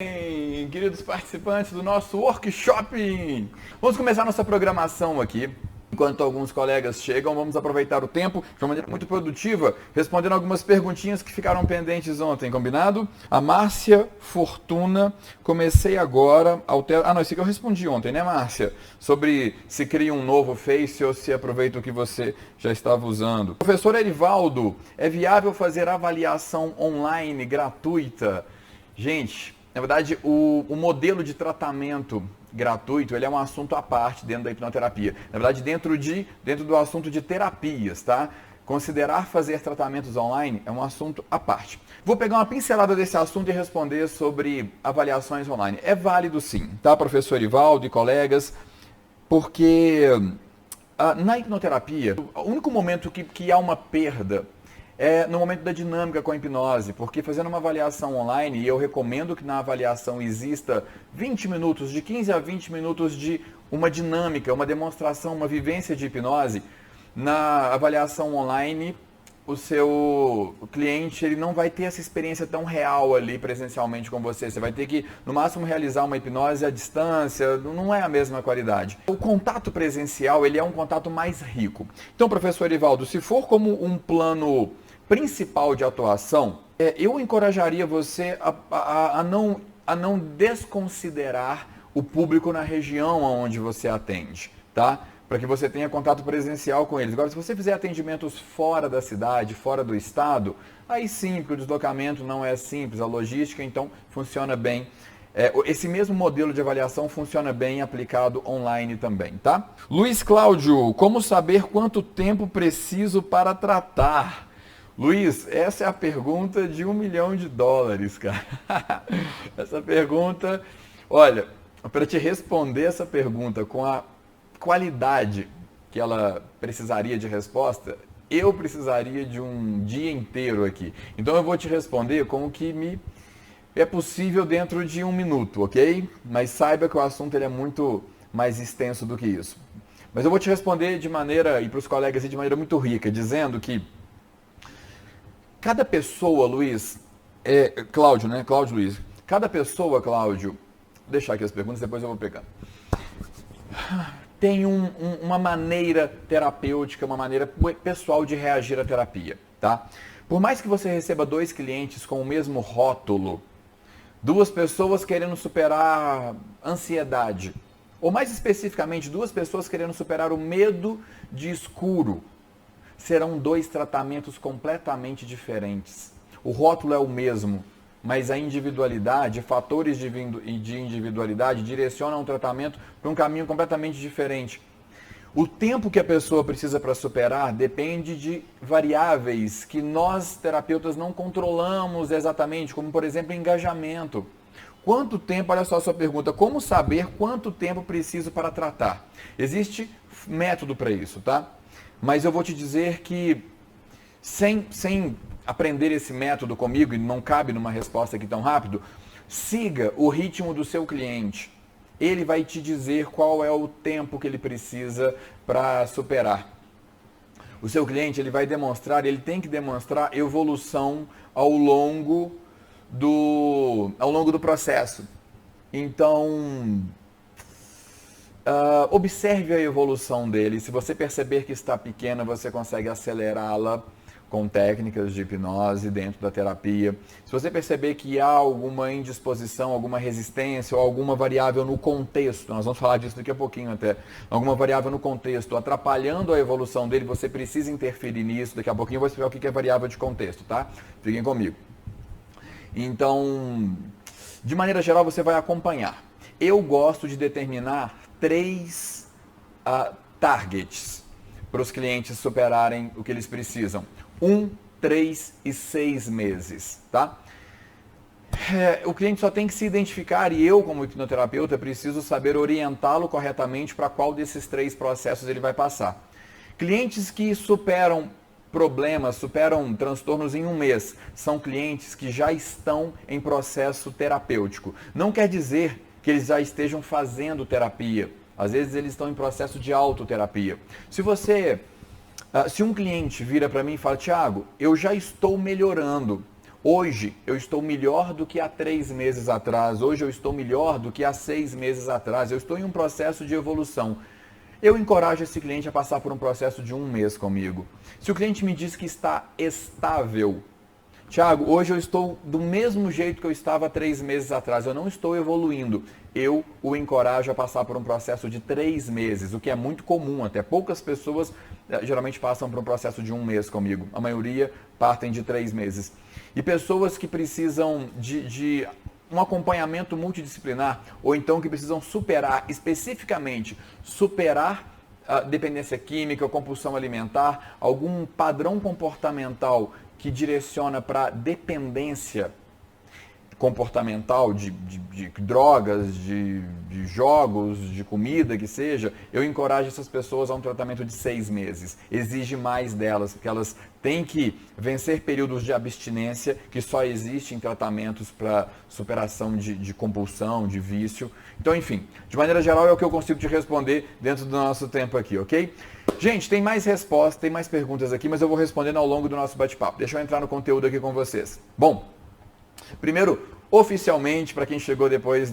Bem, queridos participantes do nosso workshop, vamos começar nossa programação aqui. Enquanto alguns colegas chegam, vamos aproveitar o tempo de uma maneira muito produtiva, respondendo algumas perguntinhas que ficaram pendentes ontem, combinado? A Márcia Fortuna, comecei agora, não, esse aqui eu respondi ontem, né, Márcia? Sobre se cria um novo Face ou se aproveita o que você já estava usando. Professor Erivaldo, é viável fazer avaliação online gratuita? Gente, na verdade, o modelo de tratamento gratuito, ele é um assunto à parte dentro da hipnoterapia. Na verdade, dentro do assunto de terapias, tá? Considerar fazer tratamentos online é um assunto à parte. Vou pegar uma pincelada desse assunto e responder sobre avaliações online. É válido sim, tá, professor Ivaldo e colegas, porque na hipnoterapia, o único momento que há uma perda é no momento da dinâmica com a hipnose, porque fazendo uma avaliação online, e eu recomendo que na avaliação exista 20 minutos, de 15 a 20 minutos de uma dinâmica, uma demonstração, uma vivência de hipnose. Na avaliação online, o seu cliente ele não vai ter essa experiência tão real ali presencialmente com você. Você vai ter que, no máximo, realizar uma hipnose à distância, não é a mesma qualidade. O contato presencial, ele é um contato mais rico. Então, professor Ivaldo, se for como um plano principal de atuação, eu encorajaria você a não desconsiderar o público na região onde você atende, tá? Para que você tenha contato presencial com eles. Agora, se você fizer atendimentos fora da cidade, fora do estado, aí sim, porque o deslocamento não é simples, a logística, então funciona bem. Esse mesmo modelo de avaliação funciona bem aplicado online também, tá? Luiz Cláudio, como saber quanto tempo preciso para tratar? Luiz, essa é a pergunta de $1 milhão, cara. Essa pergunta, olha, para te responder essa pergunta com a qualidade que ela precisaria de resposta, eu precisaria de um dia inteiro aqui. Então eu vou te responder com o que me é possível dentro de 1 minuto, ok? Mas saiba que o assunto ele é muito mais extenso do que isso. Mas eu vou te responder de maneira, e para os colegas de maneira muito rica, dizendo que cada pessoa, Luiz, Cláudio, né? Cláudio Luiz. Cada pessoa, Cláudio, vou deixar aqui as perguntas, depois eu vou pegando. Tem uma maneira terapêutica, uma maneira pessoal de reagir à terapia, tá? Por mais que você receba 2 clientes com o mesmo rótulo, 2 pessoas querendo superar ansiedade, ou mais especificamente, 2 pessoas querendo superar o medo de escuro, serão 2 tratamentos completamente diferentes. O rótulo é o mesmo, mas a individualidade, fatores de individualidade direcionam o tratamento para um caminho completamente diferente. O tempo que a pessoa precisa para superar depende de variáveis que nós, terapeutas, não controlamos exatamente, como, por exemplo, engajamento. Quanto tempo, olha só a sua pergunta, como saber quanto tempo preciso para tratar? Existe método para isso, tá? Mas eu vou te dizer que, sem aprender esse método comigo, e não cabe numa resposta aqui tão rápido, siga o ritmo do seu cliente. Ele vai te dizer qual é o tempo que ele precisa para superar. O seu cliente ele tem que demonstrar evolução ao longo do processo. Então, observe a evolução dele. Se você perceber que está pequena, você consegue acelerá-la com técnicas de hipnose dentro da terapia. Se você perceber que há alguma indisposição, alguma resistência ou alguma variável no contexto, nós vamos falar disso daqui a pouquinho até, alguma variável no contexto atrapalhando a evolução dele, você precisa interferir nisso. Daqui a pouquinho eu vou explicar o que é variável de contexto, tá? Fiquem comigo. Então, de maneira geral, você vai acompanhar. Eu gosto de determinar 3 targets para os clientes superarem o que eles precisam. 1, 3 e 6 meses, tá? O cliente só tem que se identificar e eu, como hipnoterapeuta, preciso saber orientá-lo corretamente para qual desses 3 processos ele vai passar. Clientes que superam problemas, superam transtornos em 1 mês, são clientes que já estão em processo terapêutico. Não quer dizer que eles já estejam fazendo terapia. Às vezes eles estão em processo de autoterapia. Se um cliente vira para mim e fala, Thiago, eu já estou melhorando, Hoje eu estou melhor do que há 3 meses atrás, hoje eu estou melhor do que há 6 meses atrás, eu estou em um processo de evolução. Eu encorajo esse cliente a passar por um processo de 1 mês comigo. Se o cliente me diz que está estável, Tiago, hoje eu estou do mesmo jeito que eu estava há 3 meses atrás, eu não estou evoluindo. Eu o encorajo a passar por um processo de 3 meses, o que é muito comum, até poucas pessoas geralmente passam por um processo de 1 mês comigo. A maioria partem de 3 meses. E pessoas que precisam de um acompanhamento multidisciplinar, ou então que precisam especificamente superar a dependência química, compulsão alimentar, algum padrão comportamental que direciona para dependência comportamental de drogas, de jogos, de comida, que seja, eu encorajo essas pessoas a um tratamento de 6 meses. Exige mais delas, porque elas têm que vencer períodos de abstinência que só existem em tratamentos para superação de compulsão, de vício. Então, enfim, de maneira geral é o que eu consigo te responder dentro do nosso tempo aqui, ok? Gente, tem mais respostas, tem mais perguntas aqui, mas eu vou respondendo ao longo do nosso bate-papo. Deixa eu entrar no conteúdo aqui com vocês. Bom, primeiro, oficialmente, para quem chegou depois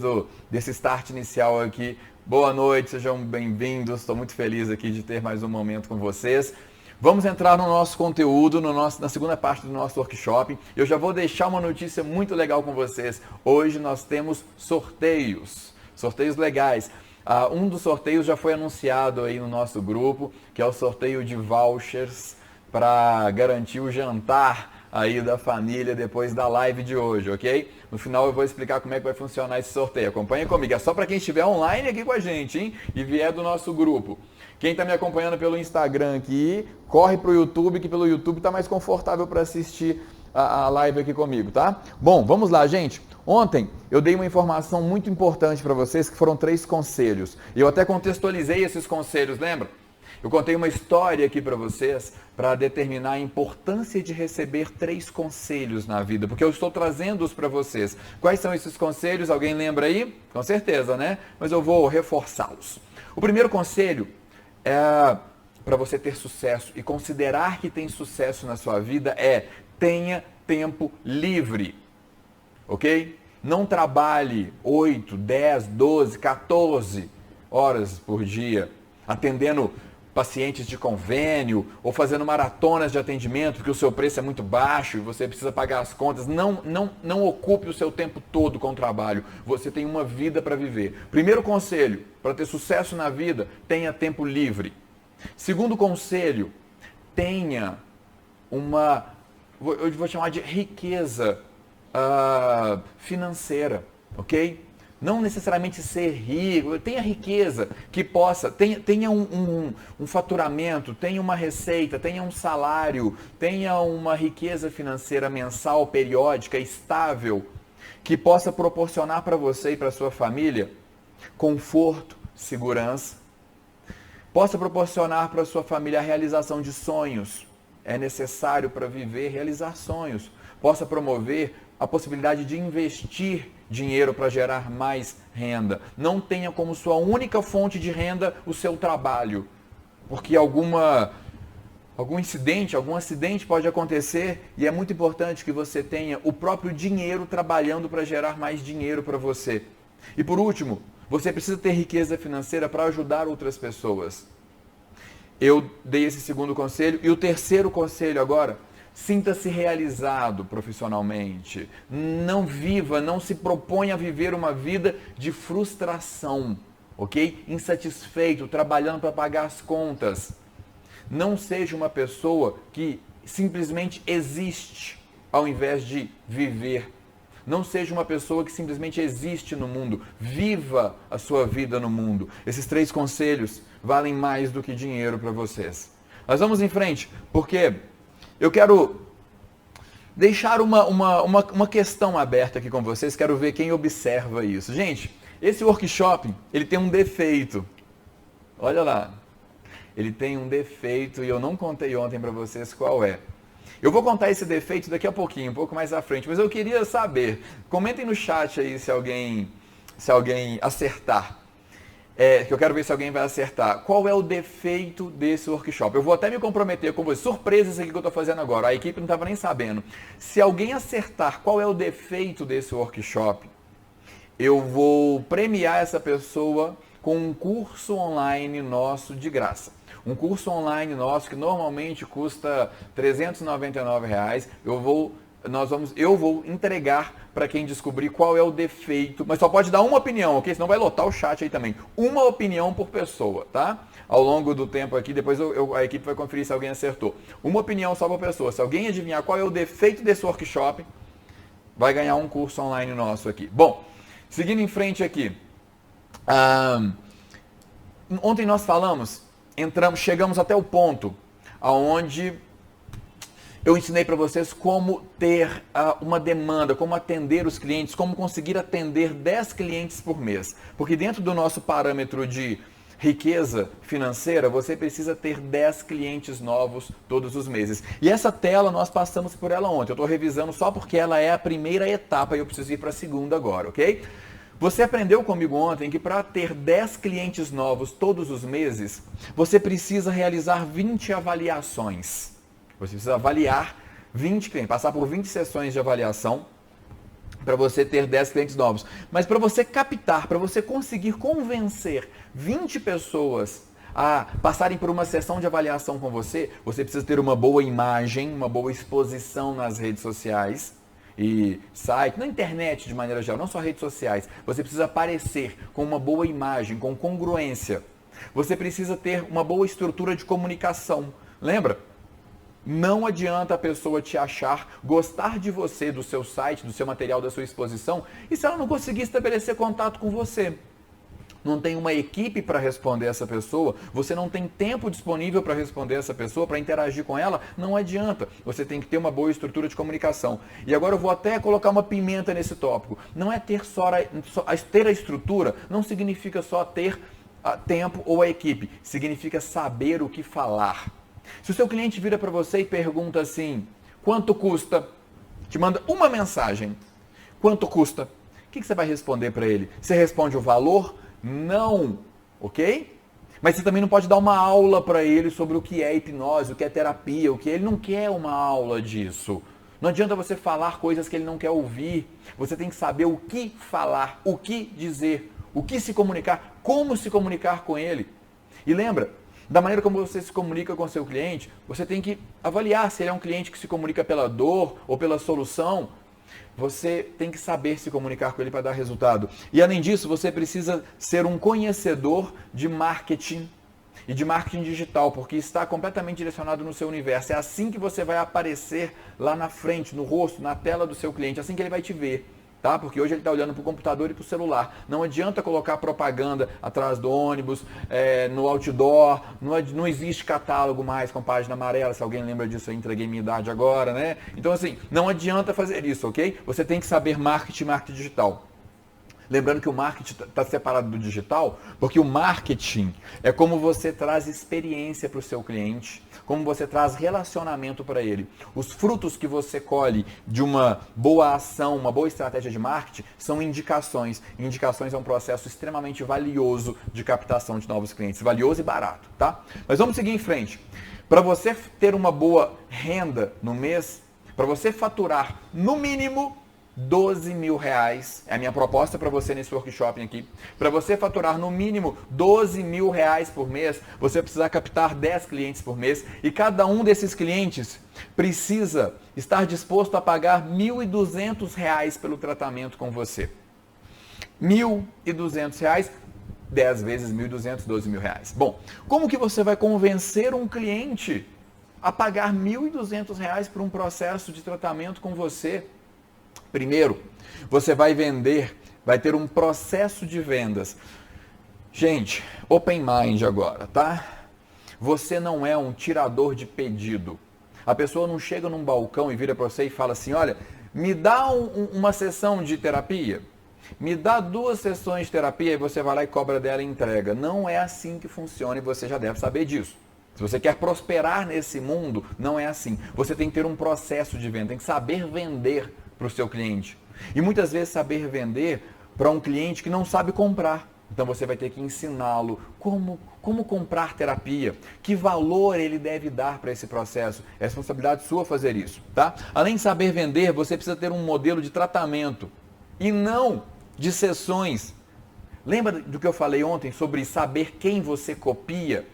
desse start inicial aqui, boa noite, sejam bem-vindos, estou muito feliz aqui de ter mais um momento com vocês. Vamos entrar no nosso conteúdo, na segunda parte do nosso workshop. Eu já vou deixar uma notícia muito legal com vocês. Hoje nós temos sorteios legais. Um dos sorteios já foi anunciado aí no nosso grupo, que é o sorteio de vouchers para garantir o jantar aí da família depois da live de hoje, ok? No final eu vou explicar como é que vai funcionar esse sorteio. Acompanha comigo, é só para quem estiver online aqui com a gente, hein? E vier do nosso grupo. Quem está me acompanhando pelo Instagram aqui, corre para o YouTube, que pelo YouTube está mais confortável para assistir a live aqui comigo, tá? Bom, vamos lá, gente. Ontem eu dei uma informação muito importante para vocês, que foram 3 conselhos. E eu até contextualizei esses conselhos, lembra? Eu contei uma história aqui para vocês para determinar a importância de receber 3 conselhos na vida, porque eu estou trazendo-os para vocês. Quais são esses conselhos? Alguém lembra aí? Com certeza, né? Mas eu vou reforçá-los. O primeiro conselho é para você ter sucesso e considerar que tem sucesso na sua vida é: tenha tempo livre, ok? Não trabalhe 8, 10, 12, 14 horas por dia atendendo pacientes de convênio ou fazendo maratonas de atendimento porque o seu preço é muito baixo e você precisa pagar as contas. Não ocupe o seu tempo todo com o trabalho. Você tem uma vida para viver. Primeiro conselho, para ter sucesso na vida, tenha tempo livre. Segundo conselho, tenha eu vou chamar de riqueza financeira, ok? Não necessariamente ser rico, tenha riqueza que possa, tenha um faturamento, tenha uma receita, tenha um salário, tenha uma riqueza financeira mensal, periódica, estável, que possa proporcionar para você e para sua família conforto, segurança, possa proporcionar para sua família a realização de sonhos. É necessário para viver realizar sonhos. Possa promover a possibilidade de investir dinheiro para gerar mais renda. Não tenha como sua única fonte de renda o seu trabalho, porque algum acidente pode acontecer e é muito importante que você tenha o próprio dinheiro trabalhando para gerar mais dinheiro para você. E por último, você precisa ter riqueza financeira para ajudar outras pessoas. Eu dei esse segundo conselho. E o terceiro conselho agora: sinta-se realizado profissionalmente. Não se proponha a viver uma vida de frustração, ok? Insatisfeito, trabalhando para pagar as contas. Não seja uma pessoa que simplesmente existe ao invés de viver. Não seja uma pessoa que simplesmente existe no mundo. Viva a sua vida no mundo. Esses 3 conselhos valem mais do que dinheiro para vocês. Nós vamos em frente, porque eu quero deixar uma questão aberta aqui com vocês. Quero ver quem observa isso. Gente, esse workshop, ele tem um defeito. Olha lá. Ele tem um defeito e eu não contei ontem para vocês qual é. Eu vou contar esse defeito daqui a pouquinho, um pouco mais à frente, mas eu queria saber, comentem no chat aí se alguém acertar. que eu quero ver se alguém vai acertar. Qual é o defeito desse workshop? Eu vou até me comprometer com você. Surpresa isso aqui que eu estou fazendo agora. A equipe não estava nem sabendo. Se alguém acertar qual é o defeito desse workshop, eu vou premiar essa pessoa com um curso online nosso de graça. Um curso online nosso que normalmente custa R$ 399. Eu vou entregar para quem descobrir qual é o defeito, mas só pode dar uma opinião, ok? Senão vai lotar o chat aí também. Uma opinião por pessoa, tá? Ao longo do tempo aqui, depois a equipe vai conferir se alguém acertou. Uma opinião só por pessoa. Se alguém adivinhar qual é o defeito desse workshop, vai ganhar um curso online nosso aqui. Bom, seguindo em frente aqui. Ontem nós falamos, chegamos até o ponto onde eu ensinei para vocês como ter uma demanda, como atender os clientes, como conseguir atender 10 clientes por mês. Porque dentro do nosso parâmetro de riqueza financeira, você precisa ter 10 clientes novos todos os meses. E essa tela, nós passamos por ela ontem. Eu estou revisando só porque ela é a primeira etapa e eu preciso ir para a segunda agora, ok? Você aprendeu comigo ontem que para ter 10 clientes novos todos os meses, você precisa realizar 20 avaliações. Você precisa avaliar 20 clientes, passar por 20 sessões de avaliação para você ter 10 clientes novos. Mas para você captar, para você conseguir convencer 20 pessoas a passarem por uma sessão de avaliação com você, você precisa ter uma boa imagem, uma boa exposição nas redes sociais e site, na internet de maneira geral, não só redes sociais. Você precisa aparecer com uma boa imagem, com congruência. Você precisa ter uma boa estrutura de comunicação. Lembra? Não adianta a pessoa te achar, gostar de você, do seu site, do seu material, da sua exposição, e se ela não conseguir estabelecer contato com você. Não tem uma equipe para responder essa pessoa, você não tem tempo disponível para responder essa pessoa, para interagir com ela, não adianta. Você tem que ter uma boa estrutura de comunicação. E agora eu vou até colocar uma pimenta nesse tópico. Não é ter ter a estrutura, não significa só ter tempo ou a equipe, significa saber o que falar. Se o seu cliente vira para você e pergunta assim, quanto custa? Te manda uma mensagem. Quanto custa? O que você vai responder para ele? Você responde o valor? Não. Ok? Mas você também não pode dar uma aula para ele sobre o que é hipnose, o que é terapia, o que ele não quer uma aula disso. Não adianta você falar coisas que ele não quer ouvir. Você tem que saber o que falar, o que dizer, o que se comunicar, como se comunicar com ele. E lembra, da maneira como você se comunica com seu cliente, você tem que avaliar se ele é um cliente que se comunica pela dor ou pela solução. Você tem que saber se comunicar com ele para dar resultado. E além disso, você precisa ser um conhecedor de marketing e de marketing digital, porque está completamente direcionado no seu universo. É assim que você vai aparecer lá na frente, no rosto, na tela do seu cliente, assim que ele vai te ver. Tá? Porque hoje ele está olhando para o computador e para o celular. Não adianta colocar propaganda atrás do ônibus, no outdoor, não existe catálogo mais com página amarela, se alguém lembra disso, eu entreguei minha idade agora, né? Então assim, não adianta fazer isso, ok? Você tem que saber marketing digital. Lembrando que o marketing está separado do digital, porque o marketing é como você traz experiência para o seu cliente, como você traz relacionamento para ele. Os frutos que você colhe de uma boa ação, uma boa estratégia de marketing, são indicações. Indicações é um processo extremamente valioso de captação de novos clientes, valioso e barato, tá? Mas vamos seguir em frente. Para você ter uma boa renda no mês, para você faturar no mínimo R$12 mil, é a minha proposta para você nesse workshop aqui. Para você faturar no mínimo R$12 mil por mês, você precisa captar 10 clientes por mês e cada um desses clientes precisa estar disposto a pagar R$1.200 pelo tratamento com você. R$1.200, 10 vezes 1.200, R$12 mil. Bom, como que você vai convencer um cliente a pagar R$1.200 por um processo de tratamento com você? Primeiro, você vai vender, vai ter um processo de vendas. Gente, open mind agora, tá? Você não é um tirador de pedido. A pessoa não chega num balcão e vira para você e fala assim, olha, me dá uma sessão de terapia, me dá 2 sessões de terapia e você vai lá e cobra dela e entrega. Não é assim que funciona e você já deve saber disso. Se você quer prosperar nesse mundo, não é assim. Você tem que ter um processo de venda, tem que saber vender para o seu cliente. E muitas vezes saber vender para um cliente que não sabe comprar. Então você vai ter que ensiná-lo como comprar terapia, que valor ele deve dar para esse processo. É responsabilidade sua fazer isso, tá? Além de saber vender, você precisa ter um modelo de tratamento e não de sessões. Lembra do que eu falei ontem sobre saber quem você copia?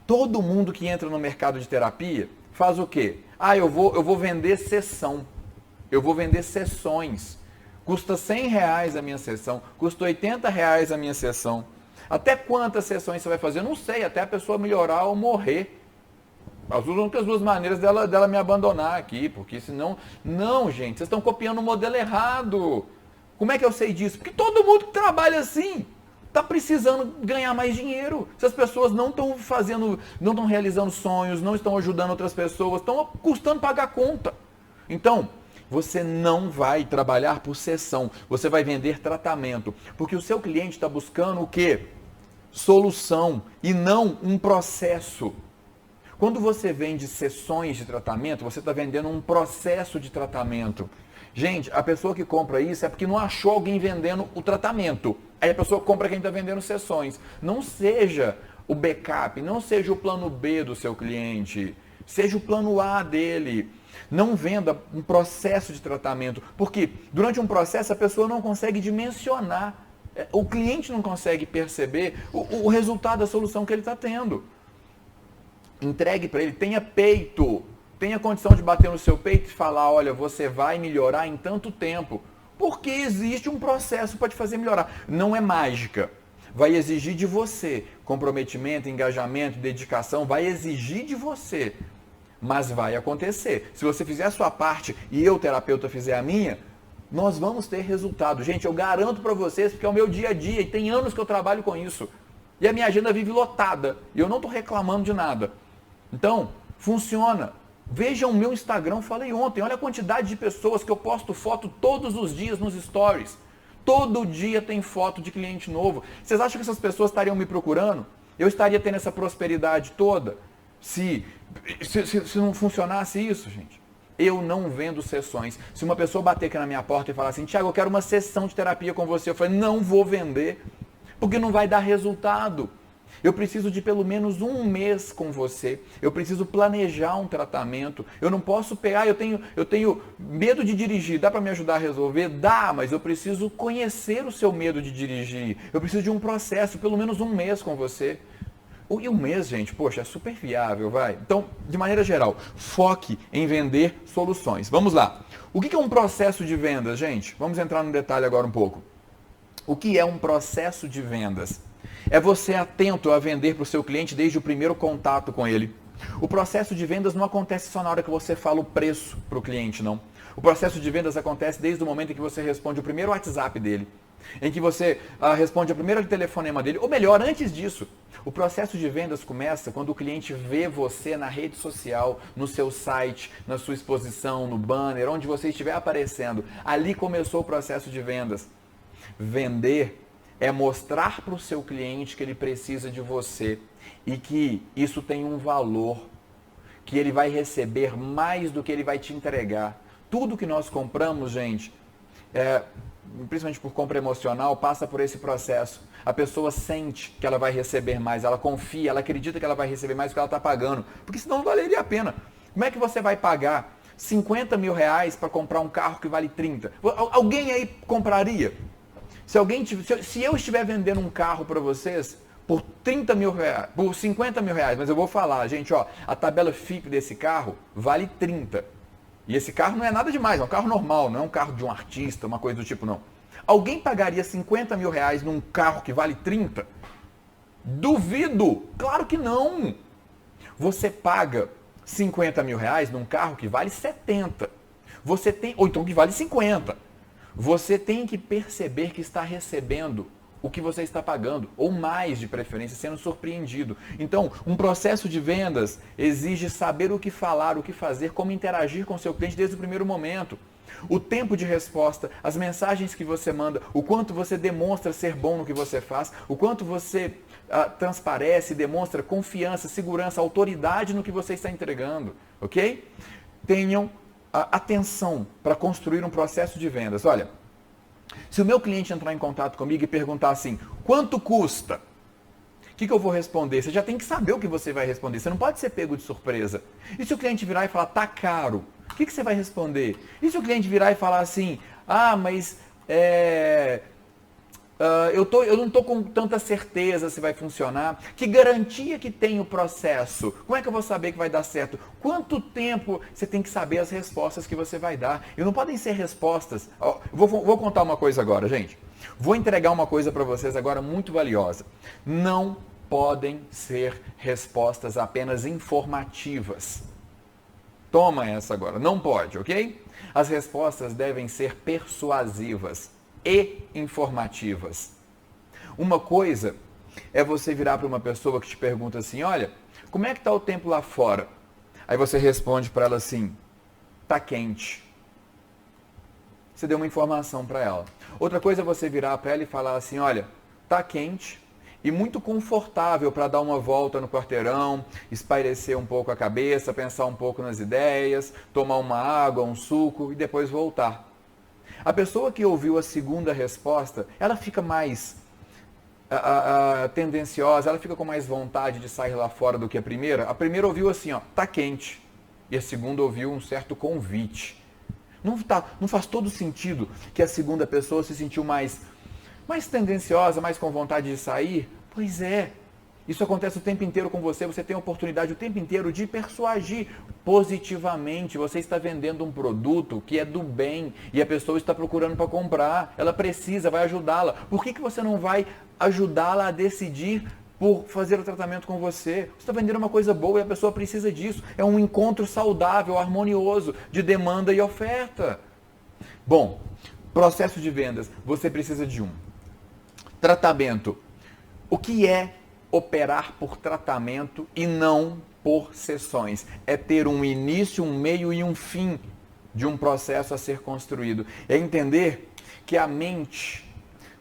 Todo mundo que entra no mercado de terapia faz o quê? Eu vou vender sessão, eu vou vender sessões. Custa R$100 a minha sessão, custa R$80 a minha sessão. Até quantas sessões você vai fazer? Eu não sei, até a pessoa melhorar ou morrer. As únicas duas maneiras dela me abandonar aqui, porque senão... Não, gente, vocês estão copiando o modelo errado. Como é que eu sei disso? Porque todo mundo que trabalha assim está precisando ganhar mais dinheiro. Se as pessoas não estão não estão realizando sonhos, não estão ajudando outras pessoas, estão custando pagar a conta. Então, você não vai trabalhar por sessão, você vai vender tratamento, porque o seu cliente está buscando o quê? Solução e não um processo. Quando você vende sessões de tratamento, você está vendendo um processo de tratamento. Gente, a pessoa que compra isso é porque não achou alguém vendendo o tratamento. Aí a pessoa compra quem está vendendo sessões. Não seja o backup, não seja o plano B do seu cliente, seja o plano A dele. Não venda um processo de tratamento, porque durante um processo a pessoa não consegue dimensionar, o cliente não consegue perceber o resultado da solução que ele está tendo. Entregue para ele, tenha peito, tenha condição de bater no seu peito e falar, olha, você vai melhorar em tanto tempo, porque existe um processo para te fazer melhorar. Não é mágica, vai exigir de você comprometimento, engajamento, dedicação, vai exigir de você. Mas vai acontecer. Se você fizer a sua parte e eu, terapeuta, fizer a minha, nós vamos ter resultado. Gente, eu garanto para vocês, porque é o meu dia a dia e tem anos que eu trabalho com isso. E a minha agenda vive lotada. E eu não estou reclamando de nada. Então, funciona. Vejam o meu Instagram, falei ontem. Olha a quantidade de pessoas que eu posto foto todos os dias nos stories. Todo dia tem foto de cliente novo. Vocês acham que essas pessoas estariam me procurando? Eu estaria tendo essa prosperidade toda? Se não funcionasse isso, gente, eu não vendo sessões. Se uma pessoa bater aqui na minha porta e falar assim, Thiago, eu quero uma sessão de terapia com você, eu falei, não vou vender, porque não vai dar resultado. Eu preciso de pelo menos um mês com você, eu preciso planejar um tratamento, eu não posso pegar, eu tenho medo de dirigir, dá para me ajudar a resolver? Dá, mas eu preciso conhecer o seu medo de dirigir, eu preciso de um processo, pelo menos um mês com você. E um mês, gente, poxa, é super viável, vai. Então, de maneira geral, foque em vender soluções. Vamos lá. O que é um processo de vendas, gente? Vamos entrar no detalhe agora um pouco. O que é um processo de vendas? É você atento a vender para o seu cliente desde o primeiro contato com ele. O processo de vendas não acontece só na hora que você fala o preço para o cliente, não. O processo de vendas acontece desde o momento em que você responde o primeiro WhatsApp dele, em que você responde a primeira telefonema dele, ou melhor, antes disso. O processo de vendas começa quando o cliente vê você na rede social, no seu site, na sua exposição, no banner, onde você estiver aparecendo. Ali começou o processo de vendas. Vender é mostrar para o seu cliente que ele precisa de você e que isso tem um valor, que ele vai receber mais do que ele vai te entregar. Tudo que nós compramos, gente, principalmente por compra emocional, passa por esse processo. A pessoa sente que ela vai receber mais, ela confia, ela acredita que ela vai receber mais do que ela está pagando, porque senão não valeria a pena. Como é que você vai pagar 50 mil reais para comprar um carro que vale 30? Alguém aí compraria? Se eu estiver vendendo um carro para vocês por 30 mil reais, por 50 mil reais, mas eu vou falar, gente, ó, a tabela FIP desse carro vale 30. E esse carro não é nada demais, é um carro normal, não é um carro de um artista, uma coisa do tipo, não. Alguém pagaria 50 mil reais num carro que vale 30? Duvido! Claro que não! Você paga 50 mil reais num carro que vale 70. Ou então que vale 50. Você tem que perceber que está recebendo o que você está pagando, ou mais de preferência, sendo surpreendido. Então, um processo de vendas exige saber o que falar, o que fazer, como interagir com o seu cliente desde o primeiro momento. O tempo de resposta, as mensagens que você manda, o quanto você demonstra ser bom no que você faz, o quanto você transparece, demonstra confiança, segurança, autoridade no que você está entregando, ok? Tenham atenção para construir um processo de vendas. Olha, Se o meu cliente entrar em contato comigo e perguntar assim, quanto custa? O que eu vou responder? Você já tem que saber o que você vai responder. Você não pode ser pego de surpresa. E se o cliente virar e falar, tá caro? O que você vai responder? E se o cliente virar e falar assim, mas eu não estou com tanta certeza se vai funcionar. Que garantia que tem o processo? Como é que eu vou saber que vai dar certo? Quanto tempo você tem que saber as respostas que você vai dar? E não podem ser respostas. Vou contar uma coisa agora, gente. Vou entregar uma coisa para vocês agora muito valiosa. Não podem ser respostas apenas informativas. Toma essa agora. Não pode, ok? As respostas devem ser persuasivas e informativas. Uma coisa é você virar para uma pessoa que te pergunta assim, olha, como é que está o tempo lá fora? Aí você responde para ela assim, tá quente. Você deu uma informação para ela. Outra coisa é você virar para ela e falar assim, olha, tá quente e muito confortável para dar uma volta no quarteirão, espairecer um pouco a cabeça, pensar um pouco nas ideias, tomar uma água, um suco e depois voltar. A pessoa que ouviu a segunda resposta, ela fica mais tendenciosa, ela fica com mais vontade de sair lá fora do que a primeira. A primeira ouviu assim, ó, tá quente. E a segunda ouviu um certo convite. Não faz todo sentido que a segunda pessoa se sentiu mais tendenciosa, mais com vontade de sair? Pois é. Isso acontece o tempo inteiro com você, você tem a oportunidade o tempo inteiro de persuadir positivamente. Você está vendendo um produto que é do bem e a pessoa está procurando para comprar. Ela precisa, vai ajudá-la. Por que você não vai ajudá-la a decidir por fazer o tratamento com você? Você está vendendo uma coisa boa e a pessoa precisa disso. É um encontro saudável, harmonioso, de demanda e oferta. Bom, processo de vendas, você precisa de um tratamento. O que é operar por tratamento e não por sessões? É ter um início, um meio e um fim de um processo a ser construído. É entender que a mente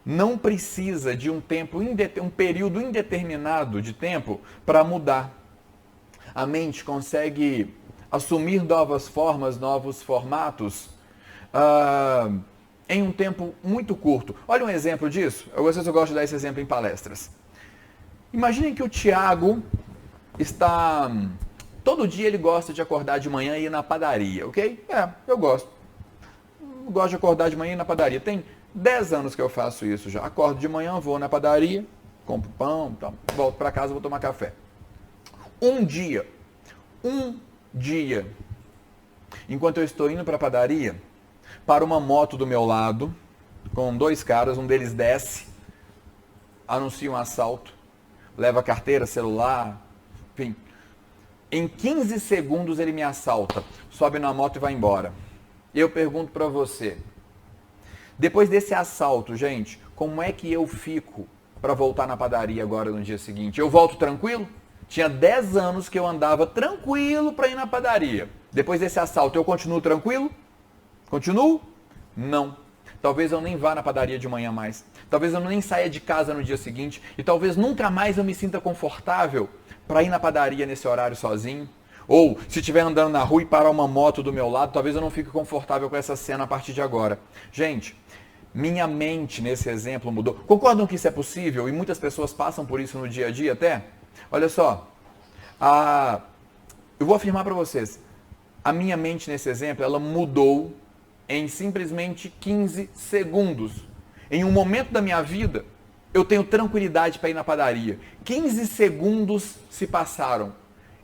não precisa de um período indeterminado de tempo para mudar. A mente consegue assumir novas formas, novos formatos em um tempo muito curto. Olha um exemplo disso. Eu gosto de dar esse exemplo em palestras. Imaginem que o Tiago está... Todo dia ele gosta de acordar de manhã e ir na padaria, ok? Eu gosto. Eu gosto de acordar de manhã e ir na padaria. Tem 10 anos que eu faço isso já. Acordo de manhã, vou na padaria, compro pão, volto para casa, vou tomar café. Um dia, enquanto eu estou indo para a padaria, para uma moto do meu lado, com 2 caras, um deles desce, anuncia um assalto, leva carteira, celular, enfim. Em 15 segundos ele me assalta, sobe na moto e vai embora. E eu pergunto para você, depois desse assalto, gente, como é que eu fico para voltar na padaria agora no dia seguinte? Eu volto tranquilo? Tinha 10 anos que eu andava tranquilo para ir na padaria. Depois desse assalto, eu continuo tranquilo? Continuo? Não. Talvez eu nem vá na padaria de manhã mais. Talvez eu nem saia de casa no dia seguinte. E talvez nunca mais eu me sinta confortável para ir na padaria nesse horário sozinho. Ou, se estiver andando na rua e parar uma moto do meu lado, talvez eu não fique confortável com essa cena a partir de agora. Gente, minha mente nesse exemplo mudou. Concordam que isso é possível? E muitas pessoas passam por isso no dia a dia até? Olha só, eu vou afirmar para vocês, a minha mente nesse exemplo, ela mudou em simplesmente 15 segundos. Em um momento da minha vida, eu tenho tranquilidade para ir na padaria. 15 segundos se passaram.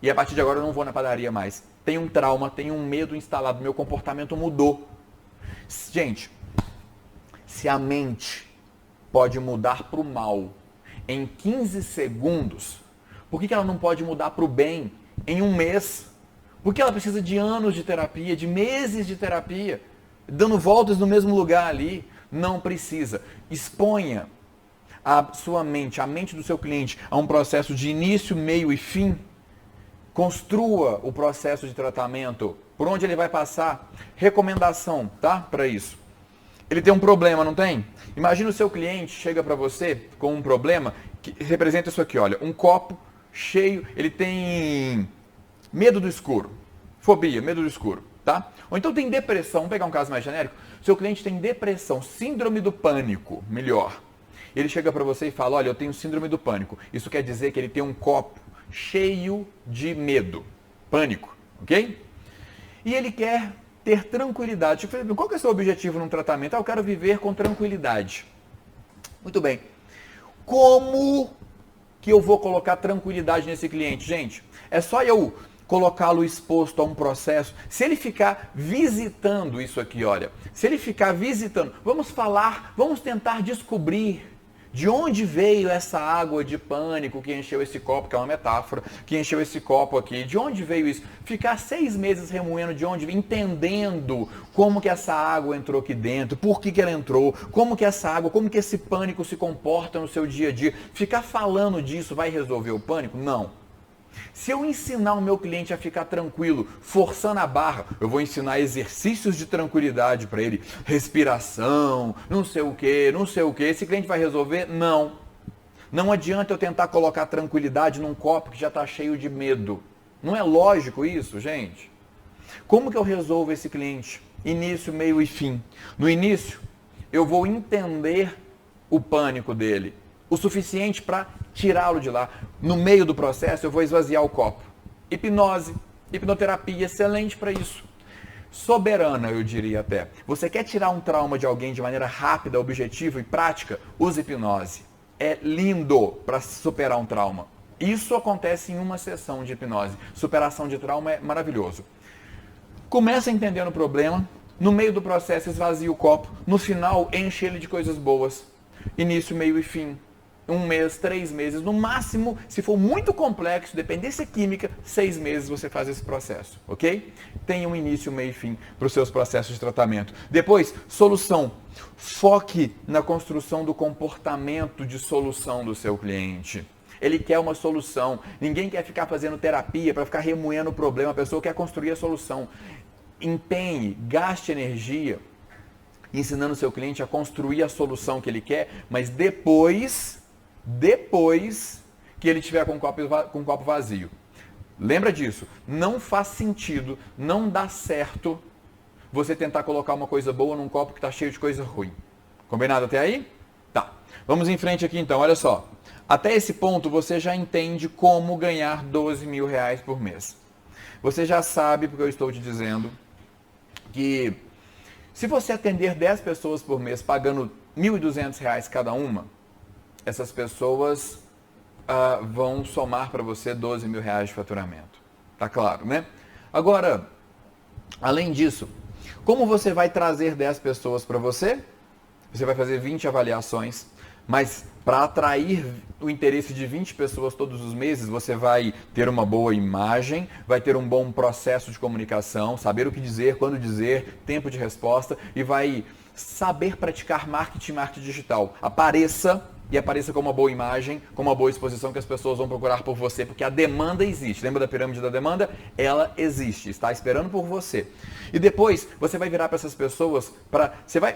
E a partir de agora eu não vou na padaria mais. Tenho um trauma, tenho um medo instalado, meu comportamento mudou. Gente, se a mente pode mudar para o mal em 15 segundos, por que ela não pode mudar para o bem em um mês? Por que ela precisa de anos de terapia, de meses de terapia, dando voltas no mesmo lugar ali? Não precisa. Exponha a sua mente, a mente do seu cliente, a um processo de início, meio e fim. Construa o processo de tratamento, por onde ele vai passar. Recomendação, tá? Para isso. Ele tem um problema, não tem? Imagina o seu cliente chega para você com um problema que representa isso aqui, olha, um copo cheio, ele tem medo do escuro, fobia, medo do escuro, tá? Ou então tem depressão, vamos pegar um caso mais genérico, Seu cliente tem depressão, síndrome do pânico, melhor. Ele chega para você e fala, olha, eu tenho síndrome do pânico. Isso quer dizer que ele tem um copo cheio de medo, pânico, ok? E ele quer ter tranquilidade. Qual que é o seu objetivo num tratamento? Eu quero viver com tranquilidade. Muito bem. Como que eu vou colocar tranquilidade nesse cliente? Gente, é só eu colocá-lo exposto a um processo. Se ele ficar visitando isso aqui, olha, se ele ficar visitando, vamos tentar descobrir de onde veio essa água de pânico que encheu esse copo, que é uma metáfora, que encheu esse copo aqui, de onde veio isso? Ficar 6 meses remoendo de onde veio, entendendo como que essa água entrou aqui dentro, por que ela entrou, como que essa água, como que esse pânico se comporta no seu dia a dia. Ficar falando disso vai resolver o pânico? Não. Se eu ensinar o meu cliente a ficar tranquilo, forçando a barra, eu vou ensinar exercícios de tranquilidade para ele, respiração, não sei o que, esse cliente vai resolver? Não. Não adianta eu tentar colocar tranquilidade num copo que já está cheio de medo. Não é lógico isso, gente? Como que eu resolvo esse cliente? Início, meio e fim. No início, eu vou entender o pânico dele, o suficiente para tirá-lo de lá. No meio do processo, eu vou esvaziar o copo. Hipnose, hipnoterapia, excelente para isso. Soberana, eu diria até. Você quer tirar um trauma de alguém de maneira rápida, objetiva e prática? Use hipnose. É lindo para superar um trauma. Isso acontece em uma sessão de hipnose. Superação de trauma é maravilhoso. Começa entendendo o problema. No meio do processo, esvazia o copo. No final, enche ele de coisas boas. Início, meio e fim. 1 mês, 3 meses, no máximo, se for muito complexo, dependência química, 6 meses você faz esse processo, ok? Tenha um início, meio e fim para os seus processos de tratamento. Depois, solução. Foque na construção do comportamento de solução do seu cliente. Ele quer uma solução. Ninguém quer ficar fazendo terapia para ficar remoendo o problema. A pessoa quer construir a solução. Empenhe, gaste energia ensinando o seu cliente a construir a solução que ele quer, mas depois que ele tiver com o copo vazio. Lembra disso. Não faz sentido, não dá certo você tentar colocar uma coisa boa num copo que está cheio de coisa ruim. Combinado até aí? Tá. Vamos em frente aqui então, olha só. Até esse ponto você já entende como ganhar 12 mil reais por mês. Você já sabe, porque eu estou te dizendo, que se você atender 10 pessoas por mês pagando R$ 1.200 cada uma, essas pessoas vão somar para você 12 mil reais de faturamento. Tá claro, né? Agora, além disso, como você vai trazer 10 pessoas para você? Você vai fazer 20 avaliações, mas para atrair o interesse de 20 pessoas todos os meses, você vai ter uma boa imagem, vai ter um bom processo de comunicação, saber o que dizer, quando dizer, tempo de resposta e vai saber praticar marketing digital. Apareça com uma boa imagem, com uma boa exposição que as pessoas vão procurar por você, porque a demanda existe. Lembra da pirâmide da demanda? Ela existe, está esperando por você. E depois você vai virar para essas pessoas,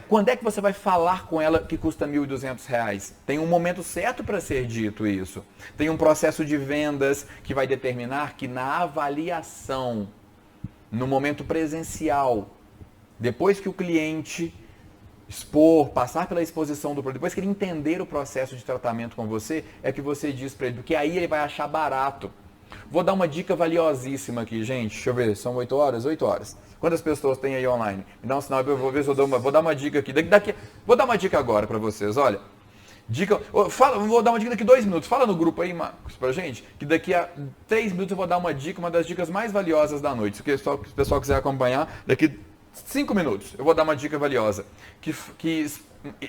quando é que você vai falar com ela que custa R$ 1.200? Tem um momento certo para ser dito isso. Tem um processo de vendas que vai determinar que na avaliação, no momento presencial, depois que o cliente passar pela exposição do produto, depois que ele entender o processo de tratamento com você, é que você diz para ele, porque aí ele vai achar barato. Vou dar uma dica valiosíssima aqui, gente. Deixa eu ver, são 8 horas? 8 horas. Quantas pessoas tem aí online? Me dá um sinal, eu vou ver se eu vou dar uma dica aqui. Vou dar uma dica agora para vocês, olha. Vou dar uma dica daqui a 2 minutos. Fala no grupo aí, Marcos, pra gente, que daqui a 3 minutos eu vou dar uma dica, uma das dicas mais valiosas da noite. Se o pessoal quiser acompanhar, daqui 5 minutos eu vou dar uma dica valiosa que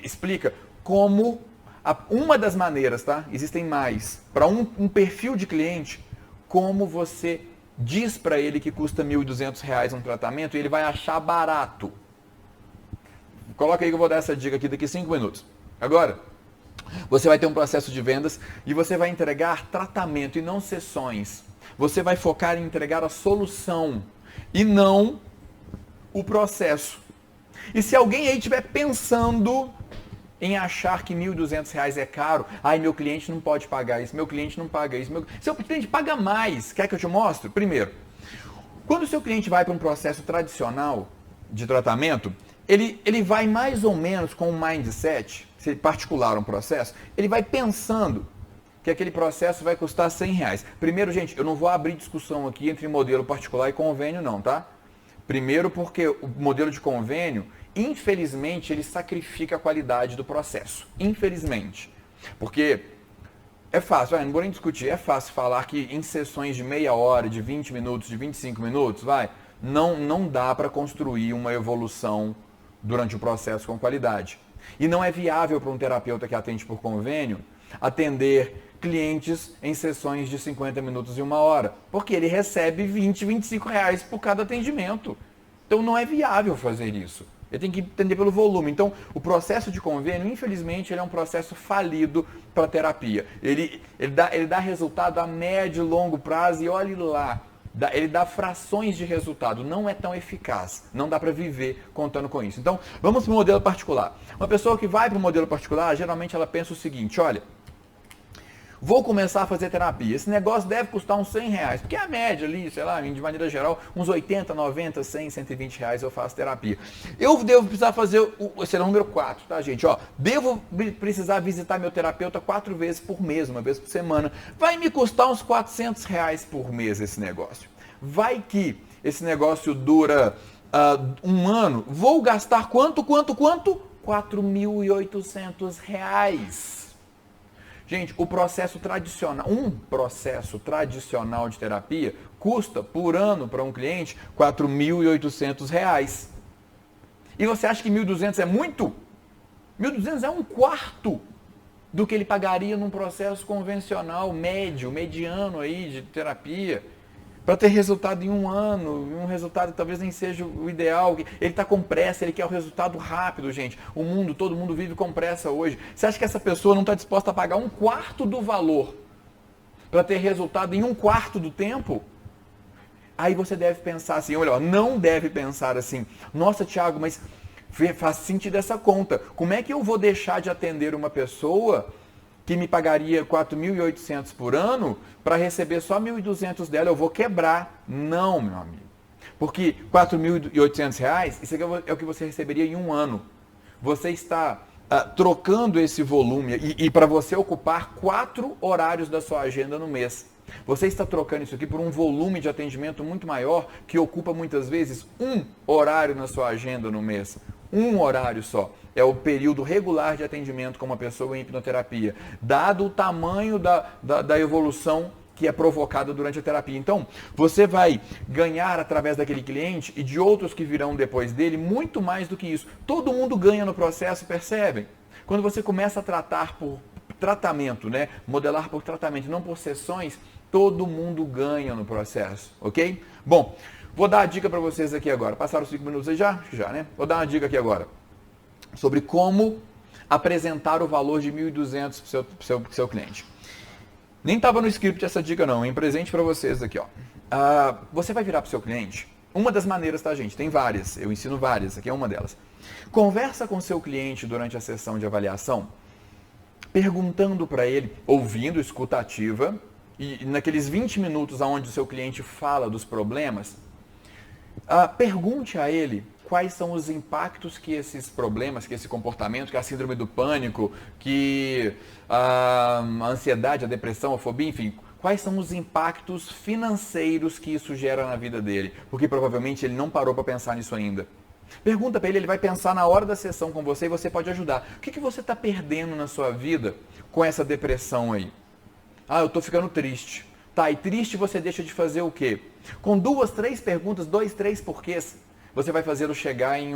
explica como uma das maneiras, tá? Existem mais. Para um perfil de cliente, como você diz para ele que custa R$ 1.200 um tratamento e ele vai achar barato. Coloca aí que eu vou dar essa dica aqui daqui a 5 minutos. Agora, você vai ter um processo de vendas e você vai entregar tratamento e não sessões. Você vai focar em entregar a solução e não o processo. E se alguém aí estiver pensando em achar que R$ 1.200 é caro, meu cliente não pode pagar isso, meu cliente não paga isso, seu cliente paga mais. Quer que eu te mostre? Primeiro, quando o seu cliente vai para um processo tradicional de tratamento, ele vai mais ou menos com um mindset, se particular um processo, ele vai pensando que aquele processo vai custar R$100. Primeiro, gente, eu não vou abrir discussão aqui entre modelo particular e convênio não, tá? Primeiro porque o modelo de convênio, infelizmente, ele sacrifica a qualidade do processo. Infelizmente. Porque é fácil, não vou nem discutir, é fácil falar que em sessões de meia hora, de 20 minutos, de 25 minutos, não dá para construir uma evolução durante o processo com qualidade. E não é viável para um terapeuta que atende por convênio atender clientes em sessões de 50 minutos e uma hora, porque ele recebe R$20, R$25 por cada atendimento. Então não é viável fazer isso. Ele tem que entender pelo volume. Então, o processo de convênio, infelizmente, ele é um processo falido para a terapia. Ele dá resultado a médio e longo prazo e olhe lá, ele dá frações de resultado, não é tão eficaz, não dá para viver contando com isso. Então, vamos para o modelo particular. Uma pessoa que vai para o modelo particular, geralmente ela pensa o seguinte, olha, vou começar a fazer terapia. Esse negócio deve custar uns R$100, porque a média ali, sei lá, de maneira geral, uns 80, 90, 100, R$120 eu faço terapia. Eu devo precisar fazer, esse é o número 4, tá, gente? Ó, devo precisar visitar meu terapeuta 4 vezes por mês, uma vez por semana. Vai me custar uns R$400 por mês esse negócio. Vai que esse negócio dura um ano, vou gastar quanto? R$4.800. Gente, um processo tradicional de terapia custa por ano para um cliente R$4.800. E você acha que 1.200 é muito? 1.200 é um quarto do que ele pagaria num processo convencional, mediano aí de terapia. Para ter resultado em um ano, um resultado que talvez nem seja o ideal. Ele está com pressa, ele quer o resultado rápido, gente. Todo mundo vive com pressa hoje. Você acha que essa pessoa não está disposta a pagar um quarto do valor para ter resultado em um quarto do tempo? Aí você deve pensar assim, ou melhor, não deve pensar assim, nossa, Thiago, mas faz sentido essa conta. Como é que eu vou deixar de atender uma pessoa que me pagaria 4.800 por ano para receber só 1.200 dela, eu vou quebrar? Não, meu amigo. Porque 4.800 reais, isso é o que você receberia em um ano. Você está trocando esse volume e para você ocupar 4 horários da sua agenda no mês. Você está trocando isso aqui por um volume de atendimento muito maior que ocupa muitas vezes um horário na sua agenda no mês. Um horário só. É o período regular de atendimento com uma pessoa em hipnoterapia, dado o tamanho da evolução que é provocada durante a terapia. Então, você vai ganhar através daquele cliente e de outros que virão depois dele muito mais do que isso. Todo mundo ganha no processo, percebem? Quando você começa a tratar por tratamento, né? Modelar por tratamento, não por sessões, todo mundo ganha no processo, ok? Bom, vou dar a dica para vocês aqui agora. Passaram os 5 minutos aí já? Acho que já, né? Vou dar uma dica aqui agora sobre como apresentar o valor de 1.200 para o seu cliente. Nem estava no script essa dica não, em presente para vocês aqui, ó. Você vai virar para o seu cliente, uma das maneiras, tá, gente? Tem várias, eu ensino várias, aqui é uma delas. Conversa com o seu cliente durante a sessão de avaliação, perguntando para ele, ouvindo, escuta ativa, e naqueles 20 minutos onde o seu cliente fala dos problemas, pergunte a ele quais são os impactos que esses problemas, que esse comportamento, que a síndrome do pânico, que a ansiedade, a depressão, a fobia, enfim, quais são os impactos financeiros que isso gera na vida dele, porque provavelmente ele não parou para pensar nisso ainda. Pergunta para ele vai pensar na hora da sessão com você e você pode ajudar. O que você está perdendo na sua vida com essa depressão aí? Eu estou ficando triste. Tá, e triste você deixa de fazer o quê? Com 2, 3 perguntas, 2, 3 porquês, você vai fazê-lo chegar em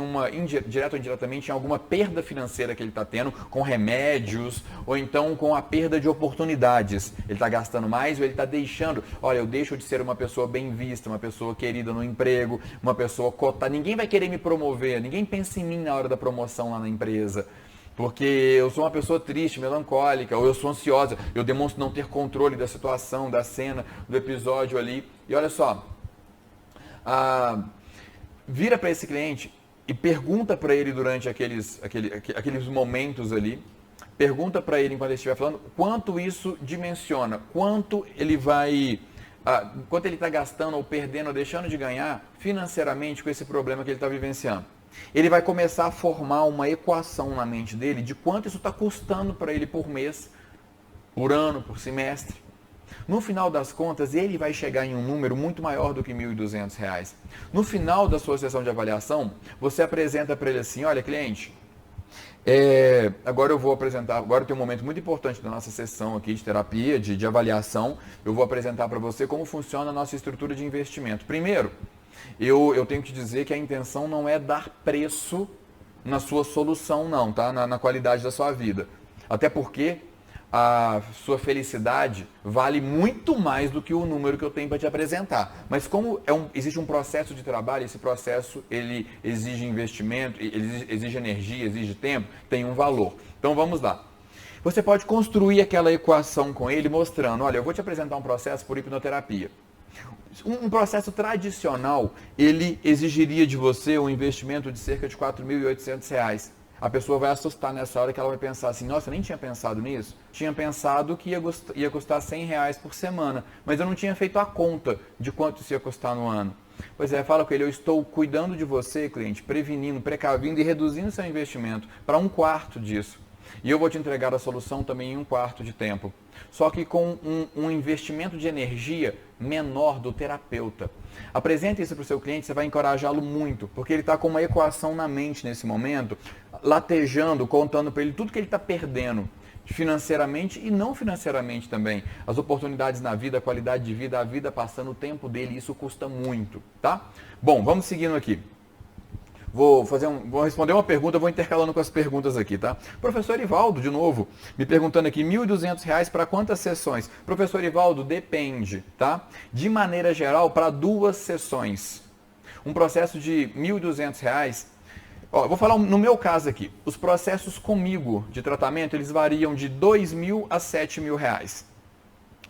direto ou indiretamente, em alguma perda financeira que ele está tendo, com remédios, ou então com a perda de oportunidades. Ele está gastando mais ou ele está deixando, olha, eu deixo de ser uma pessoa bem vista, uma pessoa querida no emprego, uma pessoa cotada. Ninguém vai querer me promover, ninguém pensa em mim na hora da promoção lá na empresa. Porque eu sou uma pessoa triste, melancólica, ou eu sou ansiosa, eu demonstro não ter controle da situação, da cena, do episódio ali. E olha só, vira para esse cliente e pergunta para ele durante aqueles momentos ali, pergunta para ele enquanto ele estiver falando, quanto isso dimensiona, quanto ele está gastando ou perdendo ou deixando de ganhar financeiramente com esse problema que ele está vivenciando. ele vai começar a formar uma equação na mente dele de quanto isso está custando para ele por mês, por ano, por semestre. No final das contas, ele vai chegar em um número muito maior do que R$ 1.200. No final da sua sessão de avaliação, você apresenta para ele assim, olha, cliente, agora eu vou apresentar, agora tem um momento muito importante da nossa sessão aqui de terapia, de avaliação, eu vou apresentar para você como funciona a nossa estrutura de investimento. Primeiro, eu tenho que dizer que a intenção não é dar preço na sua solução não, tá? Na qualidade da sua vida. Até porque a sua felicidade vale muito mais do que o número que eu tenho para te apresentar. Mas como existe um processo de trabalho, esse processo ele exige investimento, ele exige energia, exige tempo, tem um valor. Então vamos lá. Você pode construir aquela equação com ele mostrando, olha, eu vou te apresentar um processo por hipnoterapia. Um processo tradicional, ele exigiria de você um investimento de cerca de R$ 4.800. A pessoa vai assustar nessa hora que ela vai pensar assim, nossa, eu nem tinha pensado nisso. Tinha pensado que ia custar R$ 100 por semana, mas eu não tinha feito a conta de quanto isso ia custar no ano. Pois é, fala com ele, eu estou cuidando de você, cliente, prevenindo, precavindo e reduzindo seu investimento para 1/4 disso. E eu vou te entregar a solução também em 1/4 de tempo. Só que com um investimento de energia menor do terapeuta. Apresente isso para o seu cliente, você vai encorajá-lo muito, porque ele está com uma equação na mente nesse momento, latejando, contando para ele tudo que ele está perdendo, financeiramente e não financeiramente também. As oportunidades na vida, a qualidade de vida, a vida passando o tempo dele, isso custa muito, tá? Bom, vamos seguindo aqui. Vou responder uma pergunta, vou intercalando com as perguntas aqui, tá? Professor Ivaldo, de novo, me perguntando aqui, R$ 1.200 para quantas sessões? Professor Ivaldo, depende, tá? De maneira geral, para 2 sessões. Um processo de R$ 1.200, ó, vou falar no meu caso aqui, os processos comigo de tratamento, eles variam de R$ 2.000 a R$ 7.000.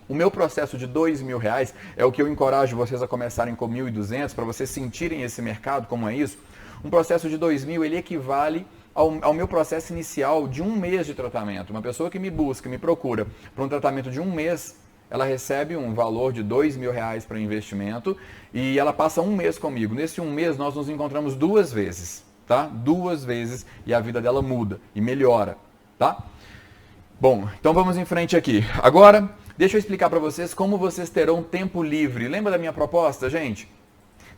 O meu processo de R$ 2.000 é o que eu encorajo vocês a começarem com 1.200 para vocês sentirem esse mercado, como é isso. Um processo de 2.000, ele equivale ao meu processo inicial de 1 mês de tratamento. Uma pessoa que me busca, me procura para um tratamento de 1 mês, ela recebe um valor de R$ 2.000 para investimento e ela passa 1 mês comigo. Nesse 1 mês, nós nos encontramos 2 vezes, tá? 2 vezes e a vida dela muda e melhora, tá? Bom, então vamos em frente aqui. Agora, deixa eu explicar para vocês como vocês terão tempo livre. Lembra da minha proposta, gente?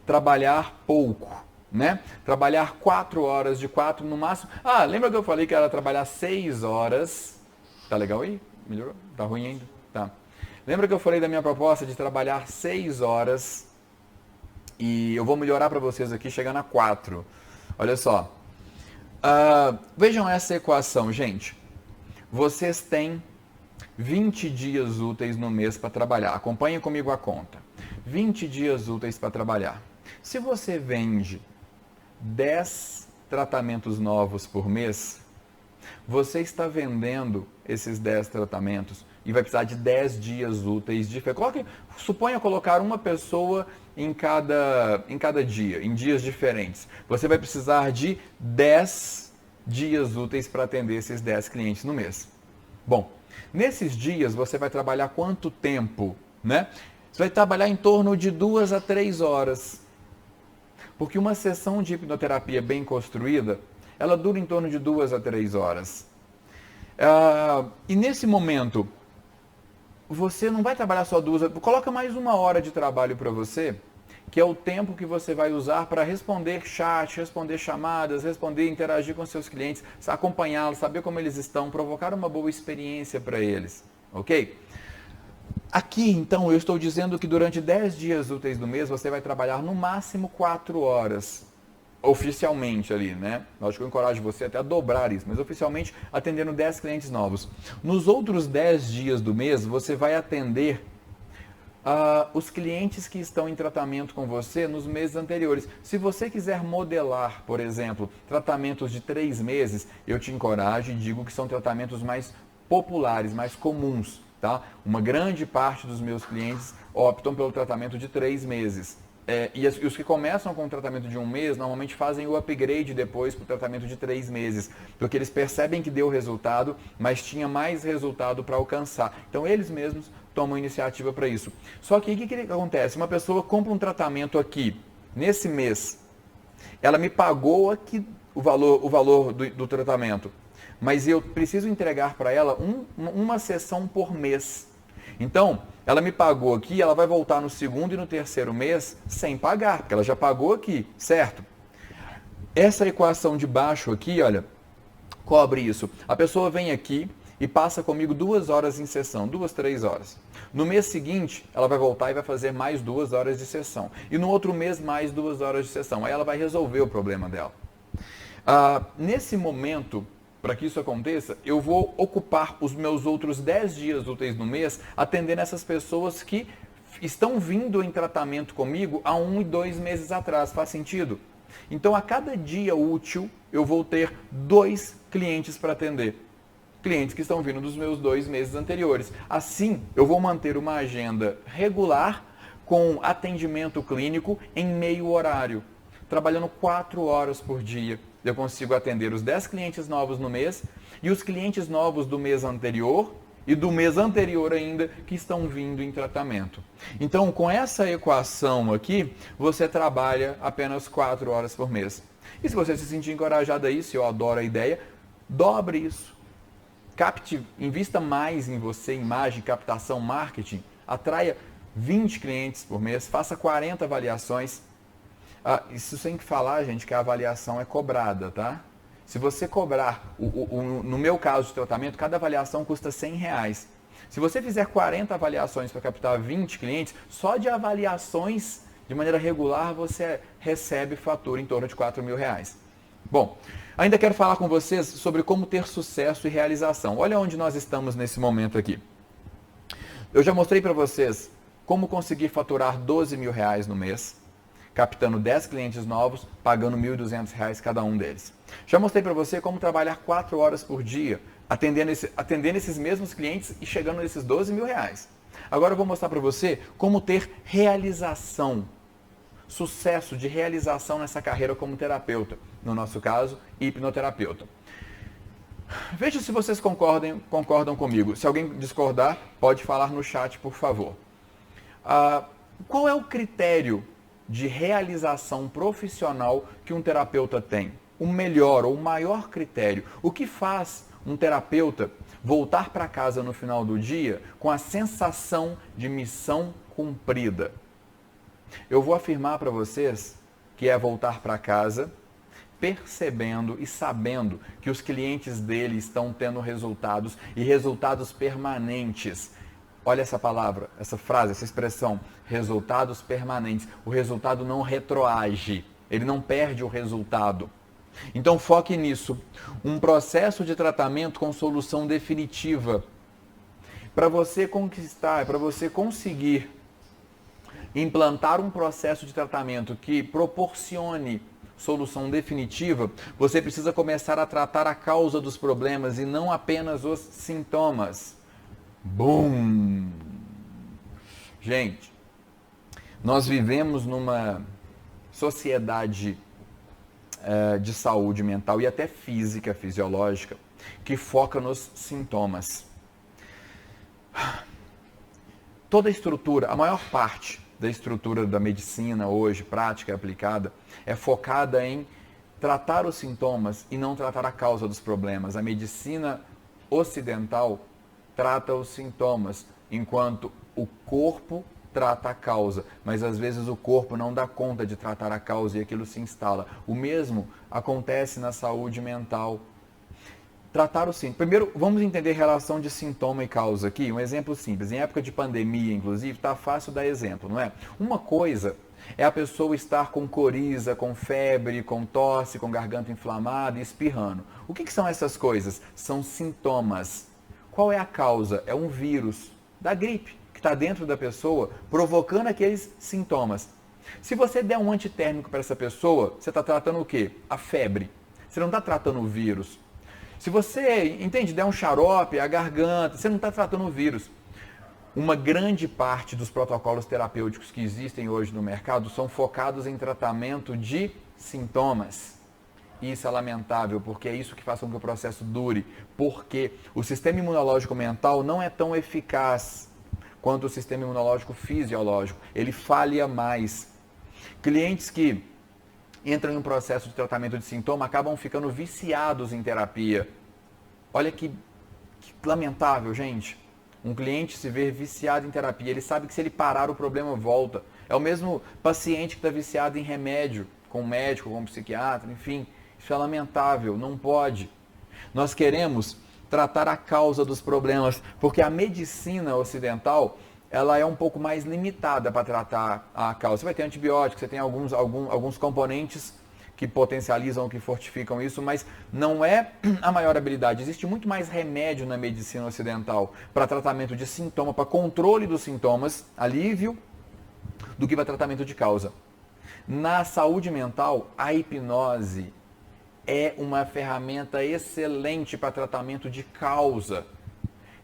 Trabalhar pouco. Né? Trabalhar 4 horas, de 4 no máximo. Ah, lembra que eu falei que era trabalhar 6 horas? Tá legal aí? Melhorou? Tá ruim ainda? Tá. Lembra que eu falei da minha proposta de trabalhar 6 horas? E eu vou melhorar para vocês aqui, chegando a 4. Olha só. Vejam essa equação, gente. Vocês têm 20 dias úteis no mês para trabalhar. Acompanhem comigo a conta. 20 dias úteis para trabalhar. Se você vende 10 tratamentos novos por mês, você está vendendo esses 10 tratamentos e vai precisar de 10 dias úteis de suponha colocar uma pessoa em cada dia, em dias diferentes. Você vai precisar de 10 dias úteis para atender esses 10 clientes no mês. Bom, nesses dias você vai trabalhar quanto tempo, né? Você vai trabalhar em torno de 2 a 3 horas. Porque uma sessão de hipnoterapia bem construída, ela dura em torno de 2 a 3 horas. E nesse momento, você não vai trabalhar só 2 horas, coloca mais 1 hora de trabalho para você, que é o tempo que você vai usar para responder chat, responder chamadas, interagir com seus clientes, acompanhá-los, saber como eles estão, provocar uma boa experiência para eles, ok? Aqui, então, eu estou dizendo que durante 10 dias úteis do mês, você vai trabalhar no máximo 4 horas, oficialmente ali, né? Lógico que eu encorajo você até a dobrar isso, mas oficialmente atendendo 10 clientes novos. Nos outros 10 dias do mês, você vai atender os clientes que estão em tratamento com você nos meses anteriores. Se você quiser modelar, por exemplo, tratamentos de 3 meses, eu te encorajo e digo que são tratamentos mais populares, mais comuns. Tá? Uma grande parte dos meus clientes optam pelo tratamento de 3 meses. E os que começam com o tratamento de 1 mês, normalmente fazem o upgrade depois para o tratamento de 3 meses. Porque eles percebem que deu resultado, mas tinha mais resultado para alcançar. Então eles mesmos tomam iniciativa para isso. Só que o que acontece? Uma pessoa compra um tratamento aqui, nesse mês, ela me pagou aqui o valor do tratamento, mas eu preciso entregar para ela uma sessão por mês. Então, ela me pagou aqui, ela vai voltar no segundo e no terceiro mês sem pagar, porque ela já pagou aqui, certo? Essa equação de baixo aqui, olha, cobre isso. A pessoa vem aqui e passa comigo 2 horas em sessão, 2, 3 horas. No mês seguinte, ela vai voltar e vai fazer mais 2 horas de sessão. E no outro mês, mais 2 horas de sessão. Aí ela vai resolver o problema dela. Nesse momento, para que isso aconteça, eu vou ocupar os meus outros 10 dias úteis no mês atendendo essas pessoas que estão vindo em tratamento comigo há 1 e 2 meses atrás. Faz sentido? Então, a cada dia útil, eu vou ter 2 clientes para atender. Clientes que estão vindo dos meus 2 meses anteriores. Assim, eu vou manter uma agenda regular com atendimento clínico em meio horário. Trabalhando 4 horas por dia, eu consigo atender os 10 clientes novos no mês e os clientes novos do mês anterior e do mês anterior ainda que estão vindo em tratamento. Então, com essa equação aqui, você trabalha apenas 4 horas por mês. E se você se sentir encorajado a isso, eu adoro a ideia, dobre isso. Invista mais em você, imagem, captação, marketing, atraia 20 clientes por mês, faça 40 avaliações. Isso sem falar, gente, que a avaliação é cobrada, tá? Se você cobrar, no meu caso de tratamento, cada avaliação custa R$100. Se você fizer 40 avaliações para captar 20 clientes, só de avaliações de maneira regular você recebe fatura em torno de R$4.000. Bom, ainda quero falar com vocês sobre como ter sucesso e realização. Olha onde nós estamos nesse momento aqui. Eu já mostrei para vocês como conseguir faturar R$12.000 no mês, captando 10 clientes novos, pagando R$1.200 cada um deles. Já mostrei para você como trabalhar 4 horas por dia, atendendo esses mesmos clientes e chegando nesses R$12.000. Agora eu vou mostrar para você como ter realização, sucesso de realização nessa carreira como terapeuta, no nosso caso, hipnoterapeuta. Veja se vocês concordam comigo. Se alguém discordar, pode falar no chat, por favor. Qual é o critério de realização profissional que um terapeuta tem? O melhor ou o maior critério. O que faz um terapeuta voltar para casa no final do dia com a sensação de missão cumprida? Eu vou afirmar para vocês que é voltar para casa percebendo e sabendo que os clientes dele estão tendo resultados e resultados permanentes. Olha essa palavra, essa frase, essa expressão, resultados permanentes. O resultado não retroage, ele não perde o resultado. Então foque nisso. Um processo de tratamento com solução definitiva. Para você conquistar, para você conseguir implantar um processo de tratamento que proporcione solução definitiva, você precisa começar a tratar a causa dos problemas e não apenas os sintomas. Bum! Gente, nós vivemos numa sociedade de saúde mental e até física, fisiológica, que foca nos sintomas. Toda a estrutura, a maior parte da estrutura da medicina hoje, prática e aplicada, é focada em tratar os sintomas e não tratar a causa dos problemas. A medicina ocidental trata os sintomas, enquanto o corpo trata a causa, mas às vezes o corpo não dá conta de tratar a causa e aquilo se instala. O mesmo acontece na saúde mental. Tratar o sintoma. Primeiro, vamos entender a relação de sintoma e causa aqui. Um exemplo simples. Em época de pandemia, inclusive, está fácil dar exemplo, não é? Uma coisa é a pessoa estar com coriza, com febre, com tosse, com garganta inflamada e espirrando. O que são essas coisas? São sintomas. Qual é a causa? É um vírus da gripe que está dentro da pessoa, provocando aqueles sintomas. Se você der um antitérmico para essa pessoa, você está tratando o quê? A febre. Você não está tratando o vírus. Se você, der um xarope, a garganta, você não está tratando o vírus. Uma grande parte dos protocolos terapêuticos que existem hoje no mercado são focados em tratamento de sintomas. Isso é lamentável, porque é isso que faz com que o processo dure. Porque o sistema imunológico mental não é tão eficaz quanto o sistema imunológico fisiológico. Ele falha mais. Clientes que entram em um processo de tratamento de sintoma acabam ficando viciados em terapia. Olha que lamentável, gente. Um cliente se ver viciado em terapia, ele sabe que se ele parar o problema volta. É o mesmo paciente que está viciado em remédio, com um médico, com um psiquiatra, enfim. Isso é lamentável, não pode. Nós queremos tratar a causa dos problemas, porque a medicina ocidental, ela é um pouco mais limitada para tratar a causa. Você vai ter antibióticos, você tem alguns componentes que potencializam, que fortificam isso, mas não é a maior habilidade. Existe muito mais remédio na medicina ocidental para tratamento de sintoma, para controle dos sintomas, alívio, do que para tratamento de causa. Na saúde mental, a hipnose é uma ferramenta excelente para tratamento de causa.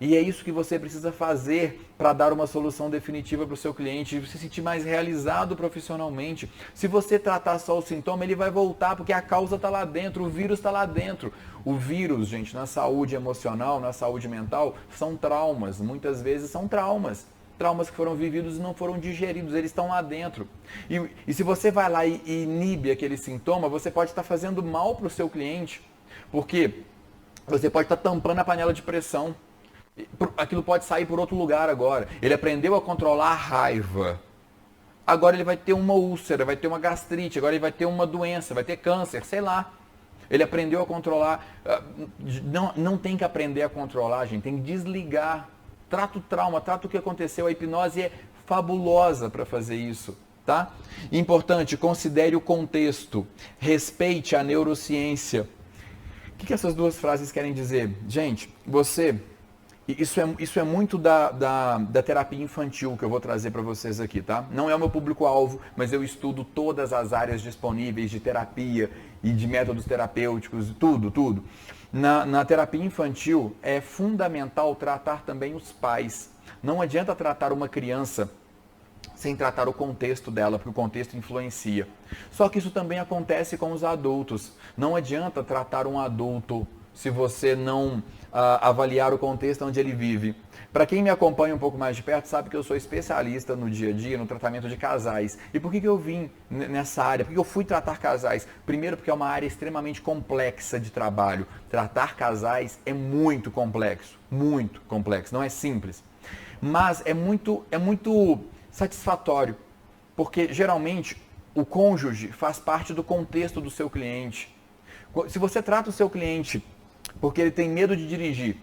E é isso que você precisa fazer para dar uma solução definitiva para o seu cliente, se sentir mais realizado profissionalmente. Se você tratar só o sintoma, ele vai voltar, porque a causa está lá dentro, o vírus está lá dentro. O vírus, gente, na saúde emocional, na saúde mental, são traumas. Muitas vezes são traumas. Traumas que foram vividos e não foram digeridos, eles estão lá dentro. E se você vai lá e inibe aquele sintoma, você pode estar fazendo mal para o seu cliente, porque você pode estar tampando a panela de pressão. Aquilo pode sair por outro lugar agora. Ele aprendeu a controlar a raiva. Agora ele vai ter uma úlcera, vai ter uma gastrite, agora ele vai ter uma doença, vai ter câncer, sei lá. Ele aprendeu a controlar. Não tem que aprender a controlar, gente. Tem que desligar. Trata o trauma, trata o que aconteceu. A hipnose é fabulosa para fazer isso, tá? Importante, considere o contexto. Respeite a neurociência. O que essas duas frases querem dizer? Gente, Isso é muito da terapia infantil que eu vou trazer para vocês aqui, tá? Não é o meu público-alvo, mas eu estudo todas as áreas disponíveis de terapia e de métodos terapêuticos, tudo. Na terapia infantil é fundamental tratar também os pais. Não adianta tratar uma criança sem tratar o contexto dela, porque o contexto influencia. Só que isso também acontece com os adultos. Não adianta tratar um adulto se você não avaliar o contexto onde ele vive. Para quem me acompanha um pouco mais de perto, sabe que eu sou especialista no dia a dia, no tratamento de casais. E por que eu vim nessa área? Por que eu fui tratar casais? Primeiro, porque é uma área extremamente complexa de trabalho. Tratar casais é muito complexo, não é simples. Mas é muito satisfatório, porque geralmente o cônjuge faz parte do contexto do seu cliente. Se você trata o seu cliente porque ele tem medo de dirigir,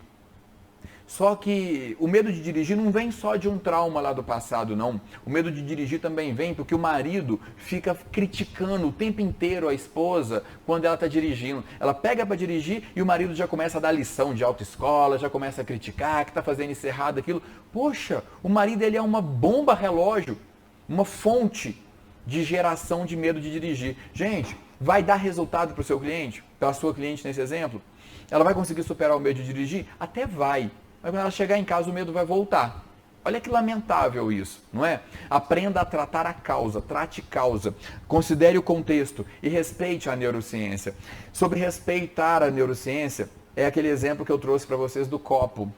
só que o medo de dirigir não vem só de um trauma lá do passado, não. O medo de dirigir também vem porque o marido fica criticando o tempo inteiro a esposa quando ela está dirigindo. Ela pega para dirigir e o marido já começa a dar lição de autoescola, já começa a criticar, que está fazendo isso errado, aquilo. Poxa, o marido ele é uma bomba relógio, uma fonte de geração de medo de dirigir. Gente, vai dar resultado para o seu cliente, para a sua cliente nesse exemplo? Ela vai conseguir superar o medo de dirigir? Até vai. Mas quando ela chegar em casa, o medo vai voltar. Olha que lamentável isso, não é? Aprenda a tratar a causa, trate causa, considere o contexto e respeite a neurociência. Sobre respeitar a neurociência, é aquele exemplo que eu trouxe para vocês do copo.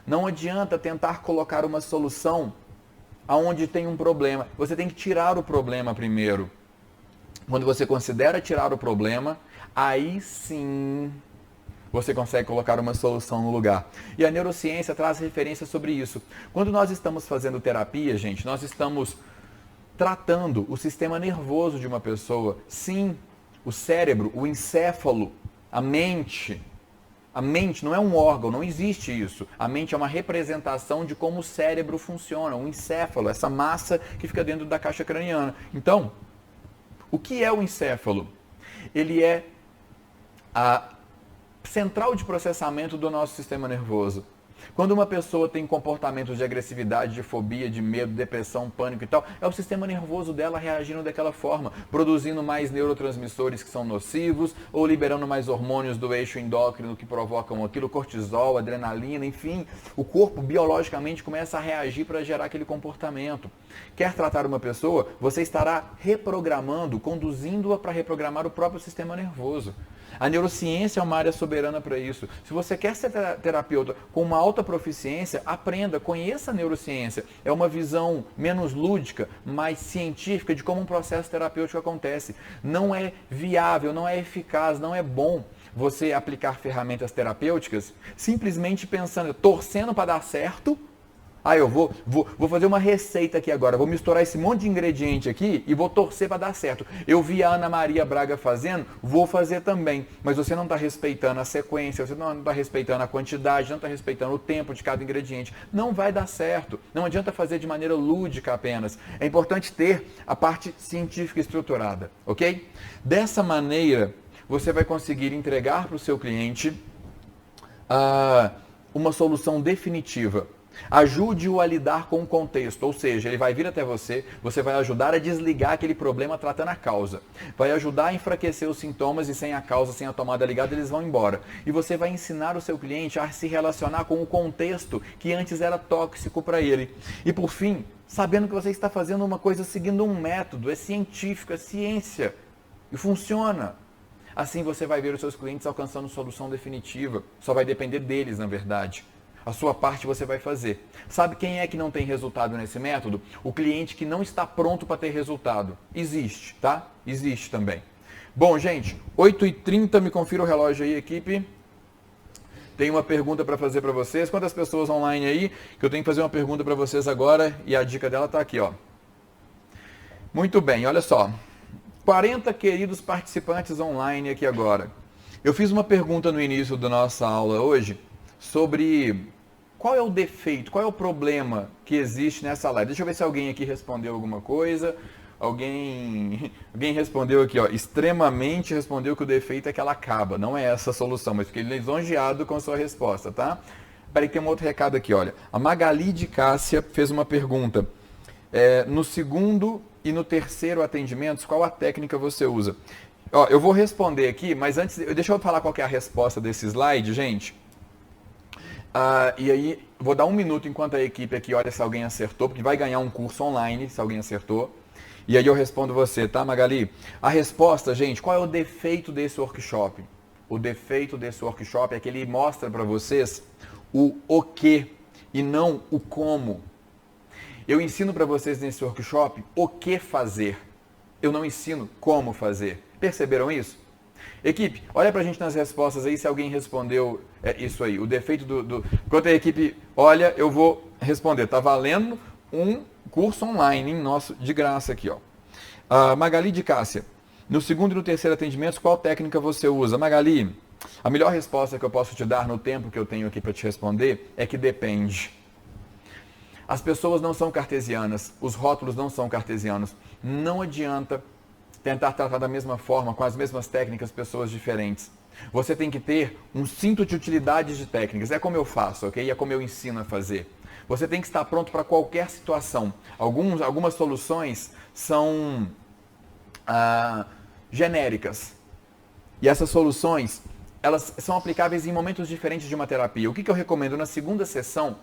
Não adianta tentar colocar uma solução aonde tem um problema. Você tem que tirar o problema primeiro. Quando você considera tirar o problema, aí sim você consegue colocar uma solução no lugar. E a neurociência traz referências sobre isso. Quando nós estamos fazendo terapia, gente, nós estamos tratando o sistema nervoso de uma pessoa. Sim, o cérebro, o encéfalo, a mente. A mente não é um órgão, não existe isso. A mente é uma representação de como o cérebro funciona, o encéfalo, essa massa que fica dentro da caixa craniana. Então, o que é o encéfalo? Ele é a central de processamento do nosso sistema nervoso. Quando uma pessoa tem comportamentos de agressividade, de fobia, de medo, depressão, pânico e tal, é o sistema nervoso dela reagindo daquela forma, produzindo mais neurotransmissores que são nocivos ou liberando mais hormônios do eixo endócrino que provocam aquilo, cortisol, adrenalina, enfim. O corpo biologicamente começa a reagir para gerar aquele comportamento. Quer tratar uma pessoa, você estará reprogramando, conduzindo-a para reprogramar o próprio sistema nervoso. A neurociência é uma área soberana para isso. Se você quer ser terapeuta com uma alta proficiência, aprenda, conheça a neurociência. É uma visão menos lúdica, mais científica de como um processo terapêutico acontece. Não é viável, não é eficaz, não é bom você aplicar ferramentas terapêuticas simplesmente pensando, torcendo para dar certo. Eu vou fazer uma receita aqui agora, vou misturar esse monte de ingrediente aqui e vou torcer para dar certo. Eu vi a Ana Maria Braga fazendo, vou fazer também. Mas você não está respeitando a sequência, você não está respeitando a quantidade, não está respeitando o tempo de cada ingrediente. Não vai dar certo. Não adianta fazer de maneira lúdica apenas. É importante ter a parte científica estruturada, ok? Dessa maneira, você vai conseguir entregar para o seu cliente uma solução definitiva. Ajude-o a lidar com o contexto, ou seja, ele vai vir até você, você vai ajudar a desligar aquele problema tratando a causa. Vai ajudar a enfraquecer os sintomas e sem a causa, sem a tomada ligada, eles vão embora. E você vai ensinar o seu cliente a se relacionar com o contexto que antes era tóxico para ele. E por fim, sabendo que você está fazendo uma coisa seguindo um método, é científico, é ciência e funciona. Assim você vai ver os seus clientes alcançando solução definitiva. Só vai depender deles, na verdade. A sua parte você vai fazer. Sabe quem é que não tem resultado nesse método? O cliente que não está pronto para ter resultado. Existe, tá? Existe também. Bom, gente, 8h30, me confira o relógio aí, equipe. Tem uma pergunta para fazer para vocês. Quantas pessoas online aí? Que eu tenho que fazer uma pergunta para vocês agora e a dica dela está aqui, ó. Muito bem, olha só. 40 queridos participantes online aqui agora. Eu fiz uma pergunta no início da nossa aula hoje sobre qual é o defeito, qual é o problema que existe nessa live. Deixa eu ver se alguém aqui respondeu alguma coisa. Alguém respondeu aqui, ó, extremamente respondeu que o defeito é que ela acaba. Não é essa a solução, mas fiquei lisonjeado com a sua resposta, tá? Peraí, tem um outro recado aqui, olha. A Magali de Cássia fez uma pergunta. No segundo e no terceiro atendimentos, qual a técnica você usa? Ó, eu vou responder aqui, mas antes, deixa eu falar qual que é a resposta desse slide, gente. E aí, vou dar um minuto enquanto a equipe aqui olha se alguém acertou, porque vai ganhar um curso online se alguém acertou. E aí eu respondo você, tá, Magali? A resposta, gente, qual é o defeito desse workshop? O defeito desse workshop é que ele mostra para vocês o que e não o como. Eu ensino para vocês nesse workshop o que fazer. Eu não ensino como fazer. Perceberam isso? Equipe, olha pra gente nas respostas aí se alguém respondeu isso aí. O defeito Enquanto a equipe olha, eu vou responder. Tá valendo um curso online, hein, nosso, de graça aqui, ó. Magali de Cássia. No segundo e no terceiro atendimento, qual técnica você usa? Magali, a melhor resposta que eu posso te dar no tempo que eu tenho aqui para te responder é que depende. As pessoas não são cartesianas, os rótulos não são cartesianos. Não adianta tentar tratar da mesma forma, com as mesmas técnicas, pessoas diferentes. Você tem que ter um cinto de utilidades de técnicas. É como eu faço, ok? É como eu ensino a fazer. Você tem que estar pronto para qualquer situação. Algumas soluções são genéricas. E essas soluções, elas são aplicáveis em momentos diferentes de uma terapia. O que eu recomendo? Na segunda sessão,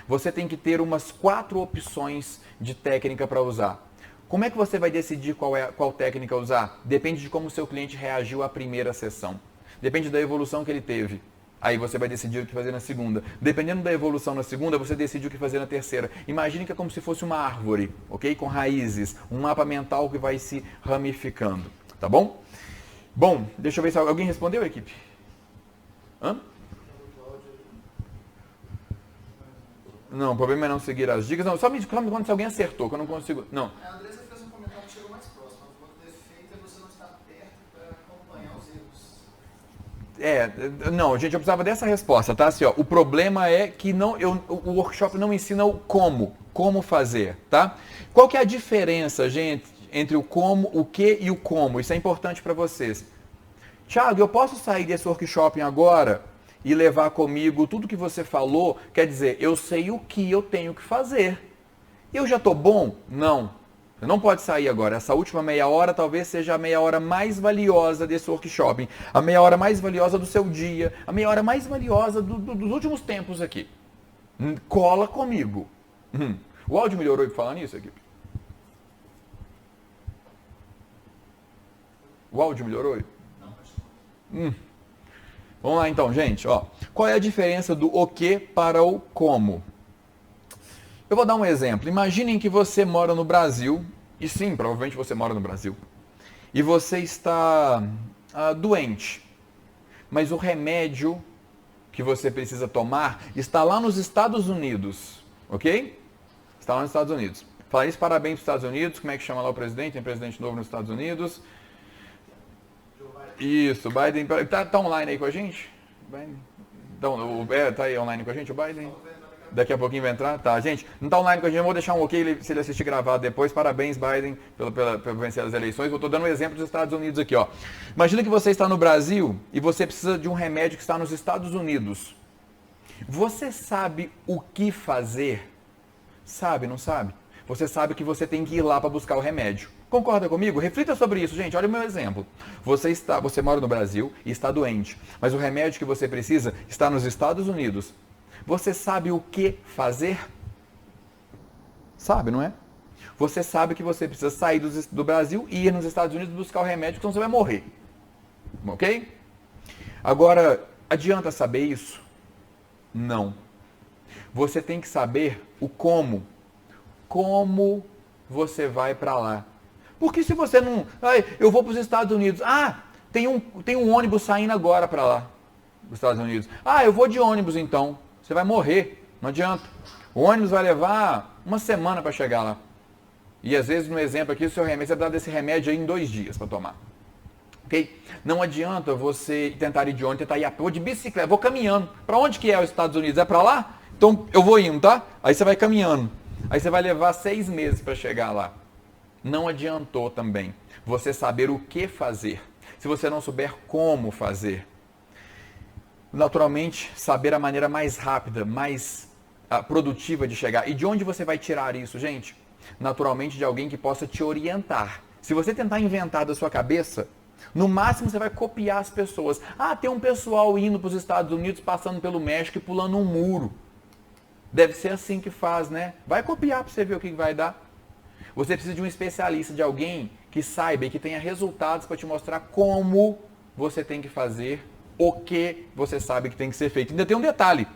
você tem que ter umas 4 opções de técnica para usar. Como é que você vai decidir qual técnica usar? Depende de como o seu cliente reagiu à primeira sessão. Depende da evolução que ele teve. Aí você vai decidir o que fazer na segunda. Dependendo da evolução na segunda, você decide o que fazer na terceira. Imagine que é como se fosse uma árvore, ok? Com raízes, um mapa mental que vai se ramificando, tá bom? Bom, deixa eu ver se alguém respondeu, equipe. Hã? Não, o problema é não seguir as dicas. Não, só me conta se alguém acertou, que eu não consigo. Não. A Andressa fez um comentário que chegou mais próximo. O defeito é você não estar perto para acompanhar os erros. Não, gente, eu precisava dessa resposta, tá? Assim, ó, o problema é que o workshop não ensina o como fazer, tá? Qual que é a diferença, gente, entre o como, o que e o como? Isso é importante para vocês. Thiago, eu posso sair desse workshop agora e levar comigo tudo que você falou? Quer dizer, eu sei o que eu tenho que fazer. Eu já estou bom? Não. Você não pode sair agora. Essa última meia hora talvez seja a meia hora mais valiosa desse workshop. A meia hora mais valiosa do seu dia. A meia hora mais valiosa dos últimos tempos aqui. Cola comigo. O áudio melhorou por falar nisso, equipe? O áudio melhorou? Não, acho que não. Vamos lá então, gente. Ó, qual é a diferença do o que para o como? Eu vou dar um exemplo. Imaginem que você mora no Brasil, e sim, provavelmente você mora no Brasil, e você está doente, mas o remédio que você precisa tomar está lá nos Estados Unidos, ok? Está lá nos Estados Unidos. Falar isso, parabéns para os Estados Unidos. Como é que chama lá o presidente? Tem presidente novo nos Estados Unidos. Isso, o Biden. Tá online aí com a gente? Então, tá aí online com a gente o Biden? Daqui a pouquinho vai entrar? Tá, gente, não tá online com a gente, eu vou deixar um ok se ele assistir gravado depois. Parabéns, Biden, por vencer as eleições. Eu tô dando um exemplo dos Estados Unidos aqui, ó. Imagina que você está no Brasil e você precisa de um remédio que está nos Estados Unidos. Você sabe o que fazer? Sabe, não sabe? Você sabe que você tem que ir lá para buscar o remédio. Concorda comigo? Reflita sobre isso, gente. Olha o meu exemplo. Você mora no Brasil e está doente, mas o remédio que você precisa está nos Estados Unidos. Você sabe o que fazer? Sabe, não é? Você sabe que você precisa sair do Brasil e ir nos Estados Unidos buscar o remédio, senão você vai morrer. Ok? Agora, adianta saber isso? Não. Você tem que saber o como. Como você vai para lá. Porque se você não... eu vou para os Estados Unidos. Tem um ônibus saindo agora para lá. Dos Estados Unidos. Eu vou de ônibus então. Você vai morrer. Não adianta. O ônibus vai levar uma semana para chegar lá. E às vezes, no exemplo aqui, o seu remédio, você vai dar desse remédio aí em 2 dias para tomar. Ok? Não adianta você tentar ir de ônibus, tentar ir a pé, vou de bicicleta, vou caminhando. Para onde que é os Estados Unidos? É para lá? Então eu vou indo, tá? Aí você vai caminhando. Aí você vai levar 6 meses para chegar lá. Não adiantou também você saber o que fazer, se você não souber como fazer. Naturalmente, saber a maneira mais rápida, mais produtiva de chegar. E de onde você vai tirar isso, gente? Naturalmente de alguém que possa te orientar. Se você tentar inventar da sua cabeça, no máximo você vai copiar as pessoas. Tem um pessoal indo para os Estados Unidos, passando pelo México e pulando um muro. Deve ser assim que faz, né? Vai copiar para você ver o que vai dar. Você precisa de um especialista, de alguém que saiba e que tenha resultados para te mostrar como você tem que fazer, o que você sabe que tem que ser feito. Ainda tem um detalhe.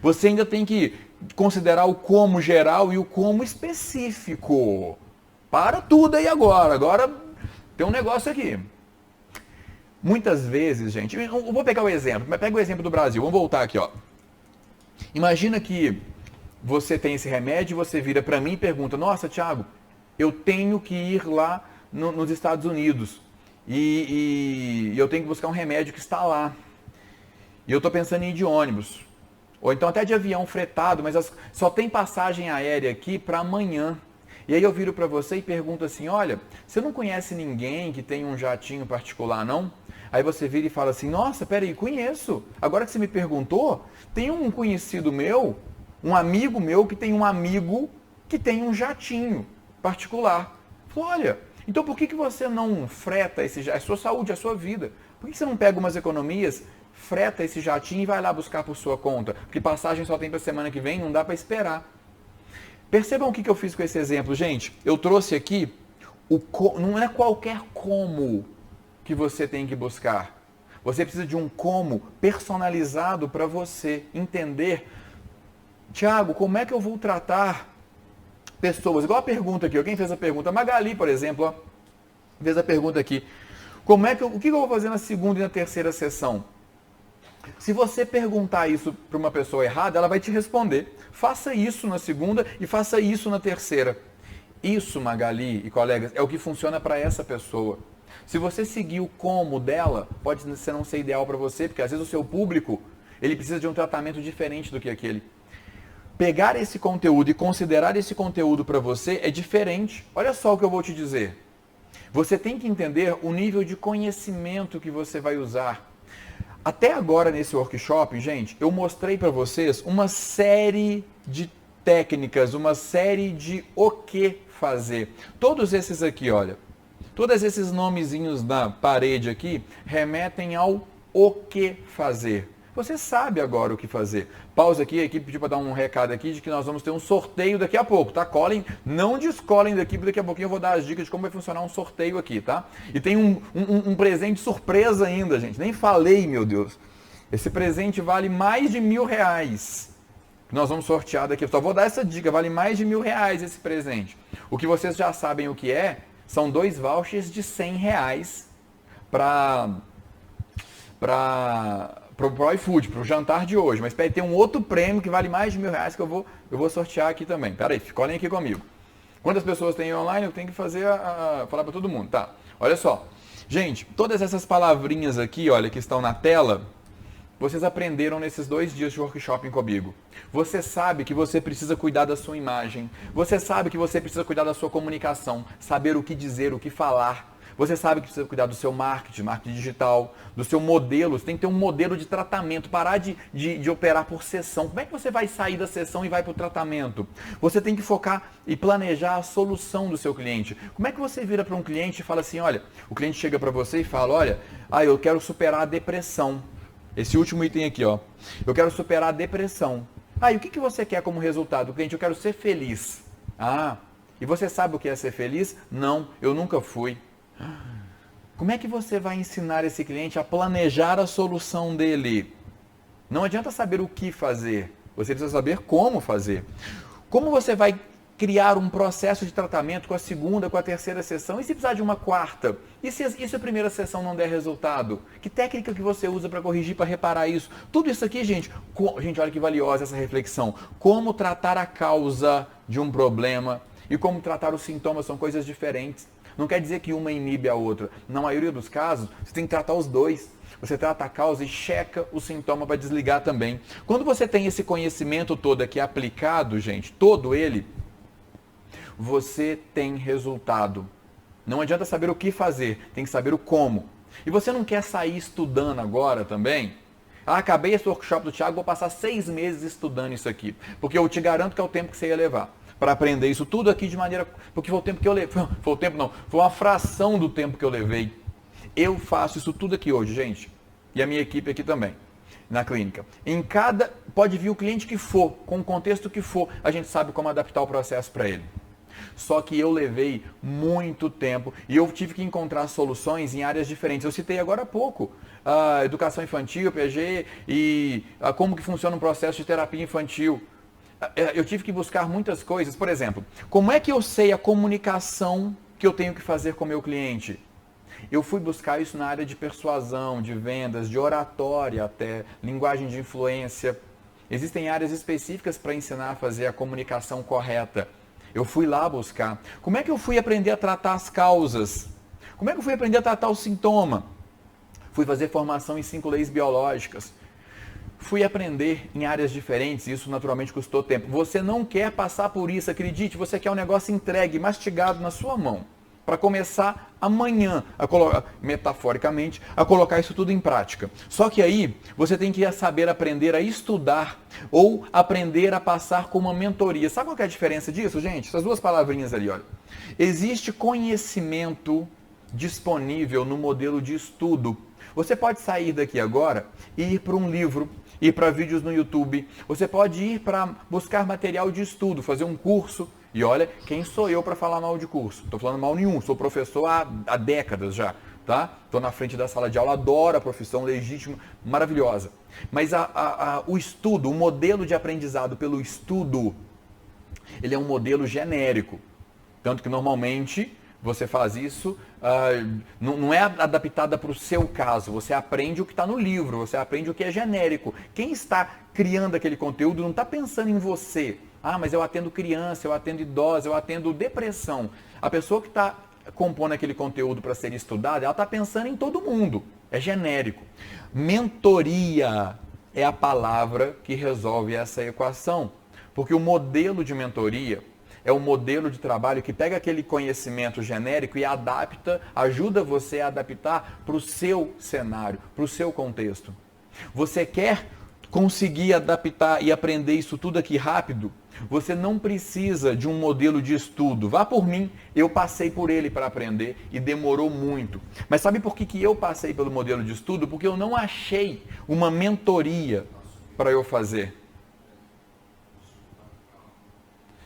Você ainda tem que considerar o como geral e o como específico. Para tudo aí agora. Agora tem um negócio aqui. Muitas vezes, gente, eu vou pegar o exemplo, mas pega o exemplo do Brasil. Vamos voltar aqui, ó. Imagina que você tem esse remédio e você vira para mim e pergunta: nossa, Thiago, eu tenho que ir lá nos Estados Unidos e eu tenho que buscar um remédio que está lá. E eu estou pensando em ir de ônibus. Ou então até de avião fretado, mas só tem passagem aérea aqui para amanhã. E aí eu viro para você e pergunto assim: olha, você não conhece ninguém que tem um jatinho particular, não? Aí você vira e fala assim: nossa, peraí, conheço. Agora que você me perguntou, tem um conhecido meu, um amigo meu que tem um amigo que tem um jatinho particular. Falei: olha, então por que você não freta esse jatinho? É a sua saúde, é a sua vida. Por que você não pega umas economias, freta esse jatinho e vai lá buscar por sua conta? Porque passagem só tem para semana que vem, não dá para esperar. Percebam o que eu fiz com esse exemplo, gente. Eu trouxe aqui, não é qualquer como que você tem que buscar. Você precisa de um como personalizado para você entender. Tiago, como é que eu vou tratar pessoas? Igual a pergunta aqui, quem fez a pergunta? A Magali, por exemplo, ó, fez a pergunta aqui. O que eu vou fazer na segunda e na terceira sessão? Se você perguntar isso para uma pessoa errada, ela vai te responder: faça isso na segunda e faça isso na terceira. Isso, Magali e colegas, é o que funciona para essa pessoa. Se você seguir o como dela, pode não ser ideal para você, porque às vezes o seu público, ele precisa de um tratamento diferente do que aquele. Pegar esse conteúdo e considerar esse conteúdo para você é diferente. Olha só o que eu vou te dizer. Você tem que entender o nível de conhecimento que você vai usar. Até agora nesse workshop, gente, eu mostrei para vocês uma série de técnicas, uma série de o que fazer. Todos esses aqui, olha, todos esses nomezinhos na parede aqui remetem ao o que fazer. Você sabe agora o que fazer. Pausa aqui, a equipe pediu para dar um recado aqui de que nós vamos ter um sorteio daqui a pouco, tá? Colhem, não descolem daqui, porque daqui a pouquinho eu vou dar as dicas de como vai funcionar um sorteio aqui, tá? E tem um presente surpresa ainda, gente. Nem falei, meu Deus. Esse presente vale mais de R$1.000. Nós vamos sortear daqui. Eu só vou dar essa dica, vale mais de R$1.000 esse presente. O que vocês já sabem o que é, são 2 vouchers de R$100 para o iFood, para o jantar de hoje. Mas tem um outro prêmio que vale mais de R$1.000 que eu vou sortear aqui também. Pera aí, colhem aqui comigo. Quantas pessoas tem online, eu tenho que fazer falar para todo mundo. Tá, olha só. Gente, todas essas palavrinhas aqui, olha, que estão na tela, vocês aprenderam nesses 2 dias de workshop comigo. Você sabe que você precisa cuidar da sua imagem. Você sabe que você precisa cuidar da sua comunicação, saber o que dizer, o que falar. Você sabe que precisa cuidar do seu marketing digital, do seu modelo. Você tem que ter um modelo de tratamento, parar de operar por sessão. Como é que você vai sair da sessão e vai para o tratamento? Você tem que focar e planejar a solução do seu cliente. Como é que você vira para um cliente e fala assim, olha, o cliente chega para você e fala, olha, eu quero superar a depressão. Esse último item aqui, ó. Eu quero superar a depressão. E o que você quer como resultado? Cliente, eu quero ser feliz. E você sabe o que é ser feliz? Não, eu nunca fui. Como é que você vai ensinar esse cliente a planejar a solução dele? Não adianta saber o que fazer, você precisa saber como fazer. Como você vai criar um processo de tratamento com a segunda, com a terceira sessão? E se precisar de uma quarta? E se a primeira sessão não der resultado? Que técnica que você usa para corrigir, para reparar isso? Tudo isso aqui, gente, olha que valiosa essa reflexão. Como tratar a causa de um problema e como tratar os sintomas são coisas diferentes. Não quer dizer que uma inibe a outra. Na maioria dos casos, você tem que tratar os dois. Você trata a causa e checa o sintoma para desligar também. Quando você tem esse conhecimento todo aqui aplicado, gente, todo ele, você tem resultado. Não adianta saber o que fazer, tem que saber o como. E você não quer sair estudando agora também? Acabei esse workshop do Thiago, vou passar 6 meses estudando isso aqui. Porque eu te garanto que é o tempo que você ia levar para aprender isso tudo aqui de maneira... Porque foi o tempo que eu levei. Foi o tempo não, foi uma fração do tempo que eu levei. Eu faço isso tudo aqui hoje, gente. E a minha equipe aqui também, na clínica. Pode vir o cliente que for, com o contexto que for, a gente sabe como adaptar o processo para ele. Só que eu levei muito tempo e eu tive que encontrar soluções em áreas diferentes. Eu citei agora há pouco a educação infantil, PG, e como que funciona um processo de terapia infantil. Eu tive que buscar muitas coisas. Por exemplo, como é que eu sei a comunicação que eu tenho que fazer com o meu cliente? Eu fui buscar isso na área de persuasão, de vendas, de oratória até, linguagem de influência. Existem áreas específicas para ensinar a fazer a comunicação correta. Eu fui lá buscar. Como é que eu fui aprender a tratar as causas? Como é que eu fui aprender a tratar o sintoma? Fui fazer formação em 5 leis biológicas. Fui aprender em áreas diferentes, e isso naturalmente custou tempo. Você não quer passar por isso, acredite, você quer um negócio entregue, mastigado na sua mão, para começar amanhã, metaforicamente, a colocar isso tudo em prática. Só que aí, você tem que saber aprender a estudar, ou aprender a passar com uma mentoria. Sabe qual que é a diferença disso, gente? Essas 2 palavrinhas ali, olha. Existe conhecimento disponível no modelo de estudo. Você pode sair daqui agora e ir para um livro, ir para vídeos no YouTube. Você pode ir para buscar material de estudo, fazer um curso. E olha, quem sou eu para falar mal de curso? Não estou falando mal nenhum, sou professor há décadas já. Tá? Estou na frente da sala de aula, adoro a profissão, legítima, maravilhosa. Mas o estudo, o modelo de aprendizado pelo estudo, ele é um modelo genérico. Tanto que normalmente você faz isso, não é adaptada para o seu caso. Você aprende o que está no livro, você aprende o que é genérico. Quem está criando aquele conteúdo não está pensando em você. Mas eu atendo criança, eu atendo idosa, eu atendo depressão. A pessoa que está compondo aquele conteúdo para ser estudado, ela está pensando em todo mundo. É genérico. Mentoria é a palavra que resolve essa equação. Porque o modelo de mentoria é um modelo de trabalho que pega aquele conhecimento genérico e adapta, ajuda você a adaptar para o seu cenário, para o seu contexto. Você quer conseguir adaptar e aprender isso tudo aqui rápido? Você não precisa de um modelo de estudo. Vá por mim, eu passei por ele para aprender e demorou muito. Mas sabe por que eu passei pelo modelo de estudo? Porque eu não achei uma mentoria para eu fazer.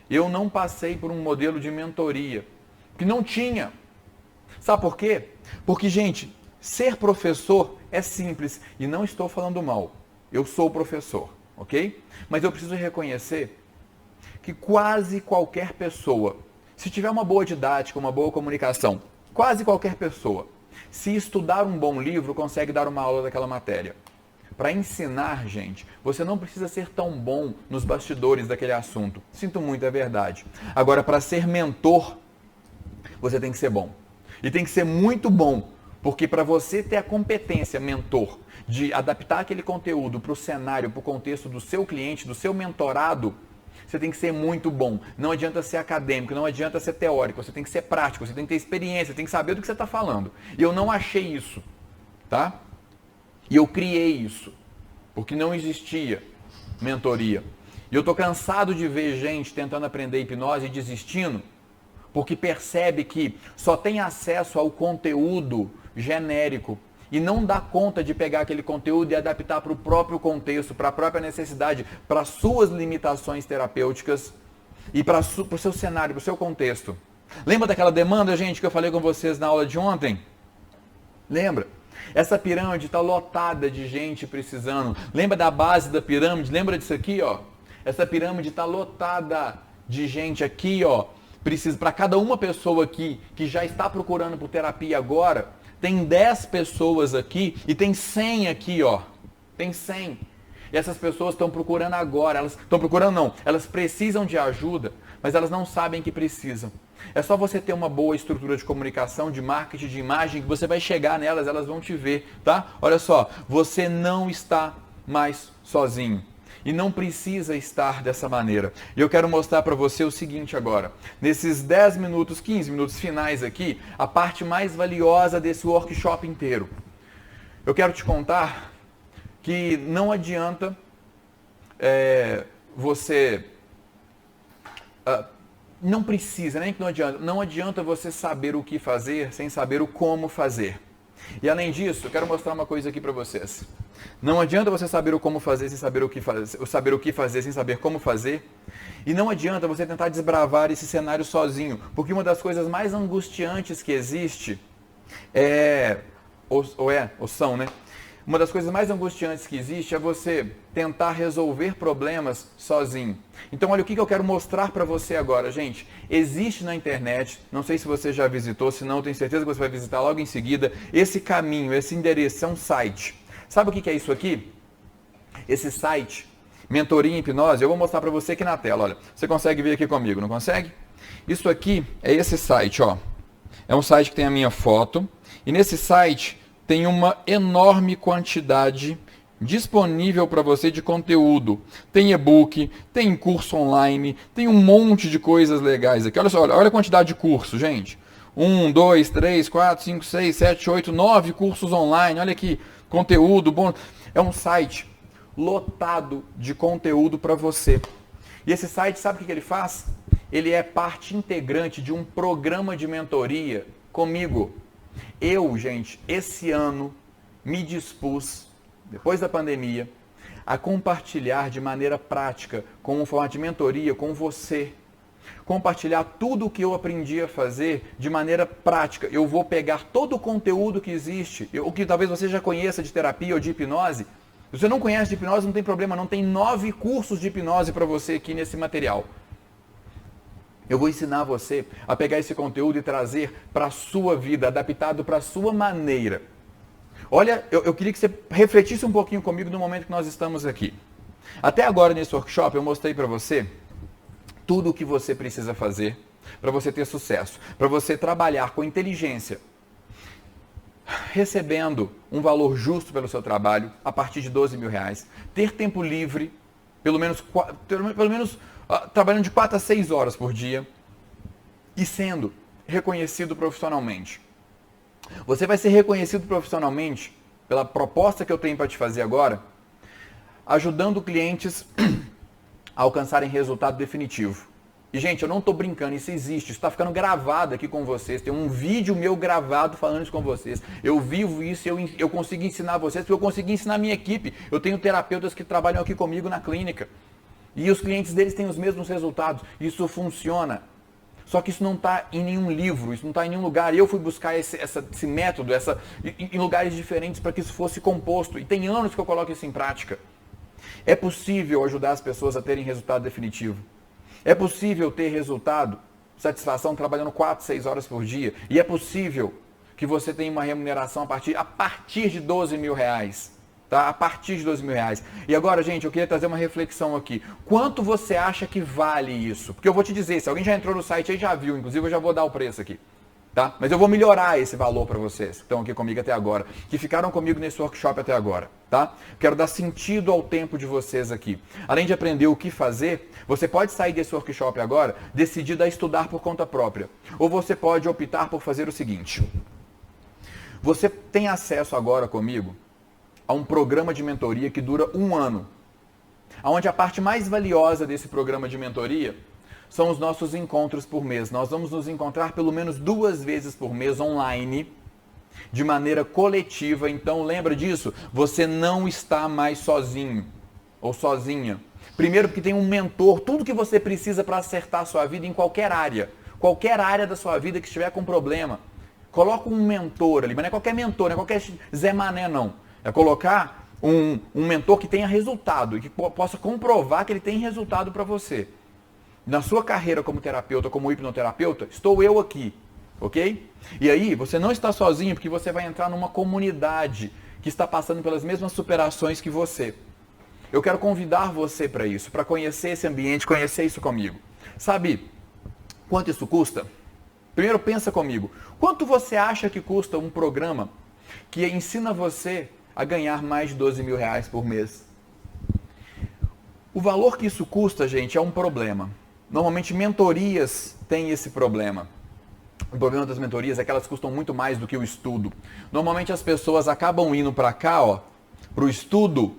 Eu não passei por um modelo de mentoria, que não tinha. Sabe por quê? Porque, gente, ser professor é simples e não estou falando mal. Eu sou professor, ok? Mas eu preciso reconhecer que quase qualquer pessoa, se tiver uma boa didática, uma boa comunicação, quase qualquer pessoa, se estudar um bom livro, consegue dar uma aula daquela matéria. Para ensinar, gente, você não precisa ser tão bom nos bastidores daquele assunto. Sinto muito, é verdade. Agora, para ser mentor, você tem que ser bom. E tem que ser muito bom, porque para você ter a competência, mentor, de adaptar aquele conteúdo para o cenário, para o contexto do seu cliente, do seu mentorado, você tem que ser muito bom. Não adianta ser acadêmico, não adianta ser teórico, você tem que ser prático, você tem que ter experiência, você tem que saber do que você está falando. E eu não achei isso, tá? E eu criei isso, porque não existia mentoria. E eu estou cansado de ver gente tentando aprender hipnose e desistindo, porque percebe que só tem acesso ao conteúdo genérico e não dá conta de pegar aquele conteúdo e adaptar para o próprio contexto, para a própria necessidade, para as suas limitações terapêuticas e para o seu cenário, para o seu contexto. Lembra daquela demanda, gente, que eu falei com vocês na aula de ontem? Lembra? Essa pirâmide está lotada de gente precisando. Lembra da base da pirâmide? Lembra disso aqui, ó? Essa pirâmide está lotada de gente aqui, ó. Precisa, para cada uma pessoa aqui que já está procurando por terapia agora, tem 10 pessoas aqui e tem 100 aqui, ó. Tem 100. E essas pessoas estão procurando agora. Elas estão procurando não. Elas precisam de ajuda, mas elas não sabem que precisam. É só você ter uma boa estrutura de comunicação, de marketing, de imagem, que você vai chegar nelas, elas vão te ver, tá? Olha só, você não está mais sozinho. E não precisa estar dessa maneira. E eu quero mostrar para você o seguinte agora. Nesses 10 minutos, 15 minutos finais aqui, a parte mais valiosa desse workshop inteiro. Eu quero te contar que não adianta você... não precisa, nem que não adianta você saber o que fazer sem saber o como fazer. E além disso, eu quero mostrar uma coisa aqui para vocês. Não adianta você saber o como fazer sem saber o que fazer, saber o que fazer sem saber como fazer. E não adianta você tentar desbravar esse cenário sozinho, porque uma das coisas mais angustiantes que existe são, né? Uma das coisas mais angustiantes que existe é você tentar resolver problemas sozinho. Então, olha o que eu quero mostrar para você agora, gente. Existe na internet, não sei se você já visitou, se não, tenho certeza que você vai visitar logo em seguida, esse caminho, esse endereço, é um site. Sabe o que é isso aqui? Esse site, Mentoria em Hipnose, eu vou mostrar para você aqui na tela, olha. Você consegue ver aqui comigo, não consegue? Isso aqui é esse site, ó. É um site que tem a minha foto, e nesse site tem uma enorme quantidade disponível para você de conteúdo. Tem e-book, tem curso online, tem um monte de coisas legais aqui. Olha só, olha a quantidade de cursos, gente. 1, 2, 3, 4, 5, 6, 7, 8, 9 cursos online. Olha aqui, conteúdo bom. É um site lotado de conteúdo para você. E esse site, sabe o que ele faz? Ele é parte integrante de um programa de mentoria comigo. Eu, gente, esse ano me dispus, depois da pandemia, a compartilhar de maneira prática, com um formato de mentoria, com você. Compartilhar tudo o que eu aprendi a fazer de maneira prática. Eu vou pegar todo o conteúdo que existe, o que talvez você já conheça de terapia ou de hipnose. Se você não conhece de hipnose, não tem problema, não. Tem 9 cursos de hipnose para você aqui nesse material. Eu vou ensinar você a pegar esse conteúdo e trazer para a sua vida, adaptado para a sua maneira. Olha, eu queria que você refletisse um pouquinho comigo no momento que nós estamos aqui. Até agora nesse workshop eu mostrei para você tudo o que você precisa fazer para você ter sucesso, para você trabalhar com inteligência, recebendo um valor justo pelo seu trabalho a partir de R$12.000, ter tempo livre, pelo menos trabalhando de 4 a 6 horas por dia e sendo reconhecido profissionalmente. Você vai ser reconhecido profissionalmente pela proposta que eu tenho para te fazer agora, ajudando clientes a alcançarem resultado definitivo. E, gente, eu não estou brincando, isso existe, isso está ficando gravado aqui com vocês, tem um vídeo meu gravado falando isso com vocês. Eu vivo isso, eu consigo ensinar vocês, porque eu consegui ensinar a minha equipe. Eu tenho terapeutas que trabalham aqui comigo na clínica. E os clientes deles têm os mesmos resultados. Isso funciona. Só que isso não está em nenhum livro, isso não está em nenhum lugar. Eu fui buscar esse método em lugares diferentes para que isso fosse composto. E tem anos que eu coloco isso em prática. É possível ajudar as pessoas a terem resultado definitivo. É possível ter resultado, satisfação, trabalhando 4, 6 horas por dia. E é possível que você tenha uma remuneração a partir de 12 mil reais. Tá? A partir de 12 mil reais. E agora, gente, eu queria trazer uma reflexão aqui. Quanto você acha que vale isso? Porque eu vou te dizer, se alguém já entrou no site aí já viu, inclusive eu já vou dar o preço aqui. Tá? Mas eu vou melhorar esse valor para vocês que estão aqui comigo até agora, que ficaram comigo nesse workshop até agora. Tá? Quero dar sentido ao tempo de vocês aqui. Além de aprender o que fazer, você pode sair desse workshop agora decidido a estudar por conta própria. Ou você pode optar por fazer o seguinte. Você tem acesso agora comigo a um programa de mentoria que dura 1 ano. Onde a parte mais valiosa desse programa de mentoria são os nossos encontros por mês. Nós vamos nos encontrar pelo menos 2 vezes por mês online, de maneira coletiva. Então lembra disso, você não está mais sozinho ou sozinha. Primeiro porque tem um mentor, tudo que você precisa para acertar a sua vida em qualquer área da sua vida que estiver com problema. Coloca um mentor ali, mas não é qualquer mentor, não é qualquer Zé Mané não. É colocar um mentor que tenha resultado e que possa comprovar que ele tem resultado para você. Na sua carreira como terapeuta, como hipnoterapeuta, estou eu aqui, ok? E aí, você não está sozinho porque você vai entrar numa comunidade que está passando pelas mesmas superações que você. Eu quero convidar você para isso, para conhecer esse ambiente, conhecer isso comigo. Sabe quanto isso custa? Primeiro pensa comigo, quanto você acha que custa um programa que ensina você a ganhar mais de 12 mil reais por mês? O valor que isso custa, gente, é um problema. Normalmente mentorias têm esse problema. O problema das mentorias é que elas custam muito mais do que o estudo. Normalmente as pessoas acabam indo para cá, para o estudo,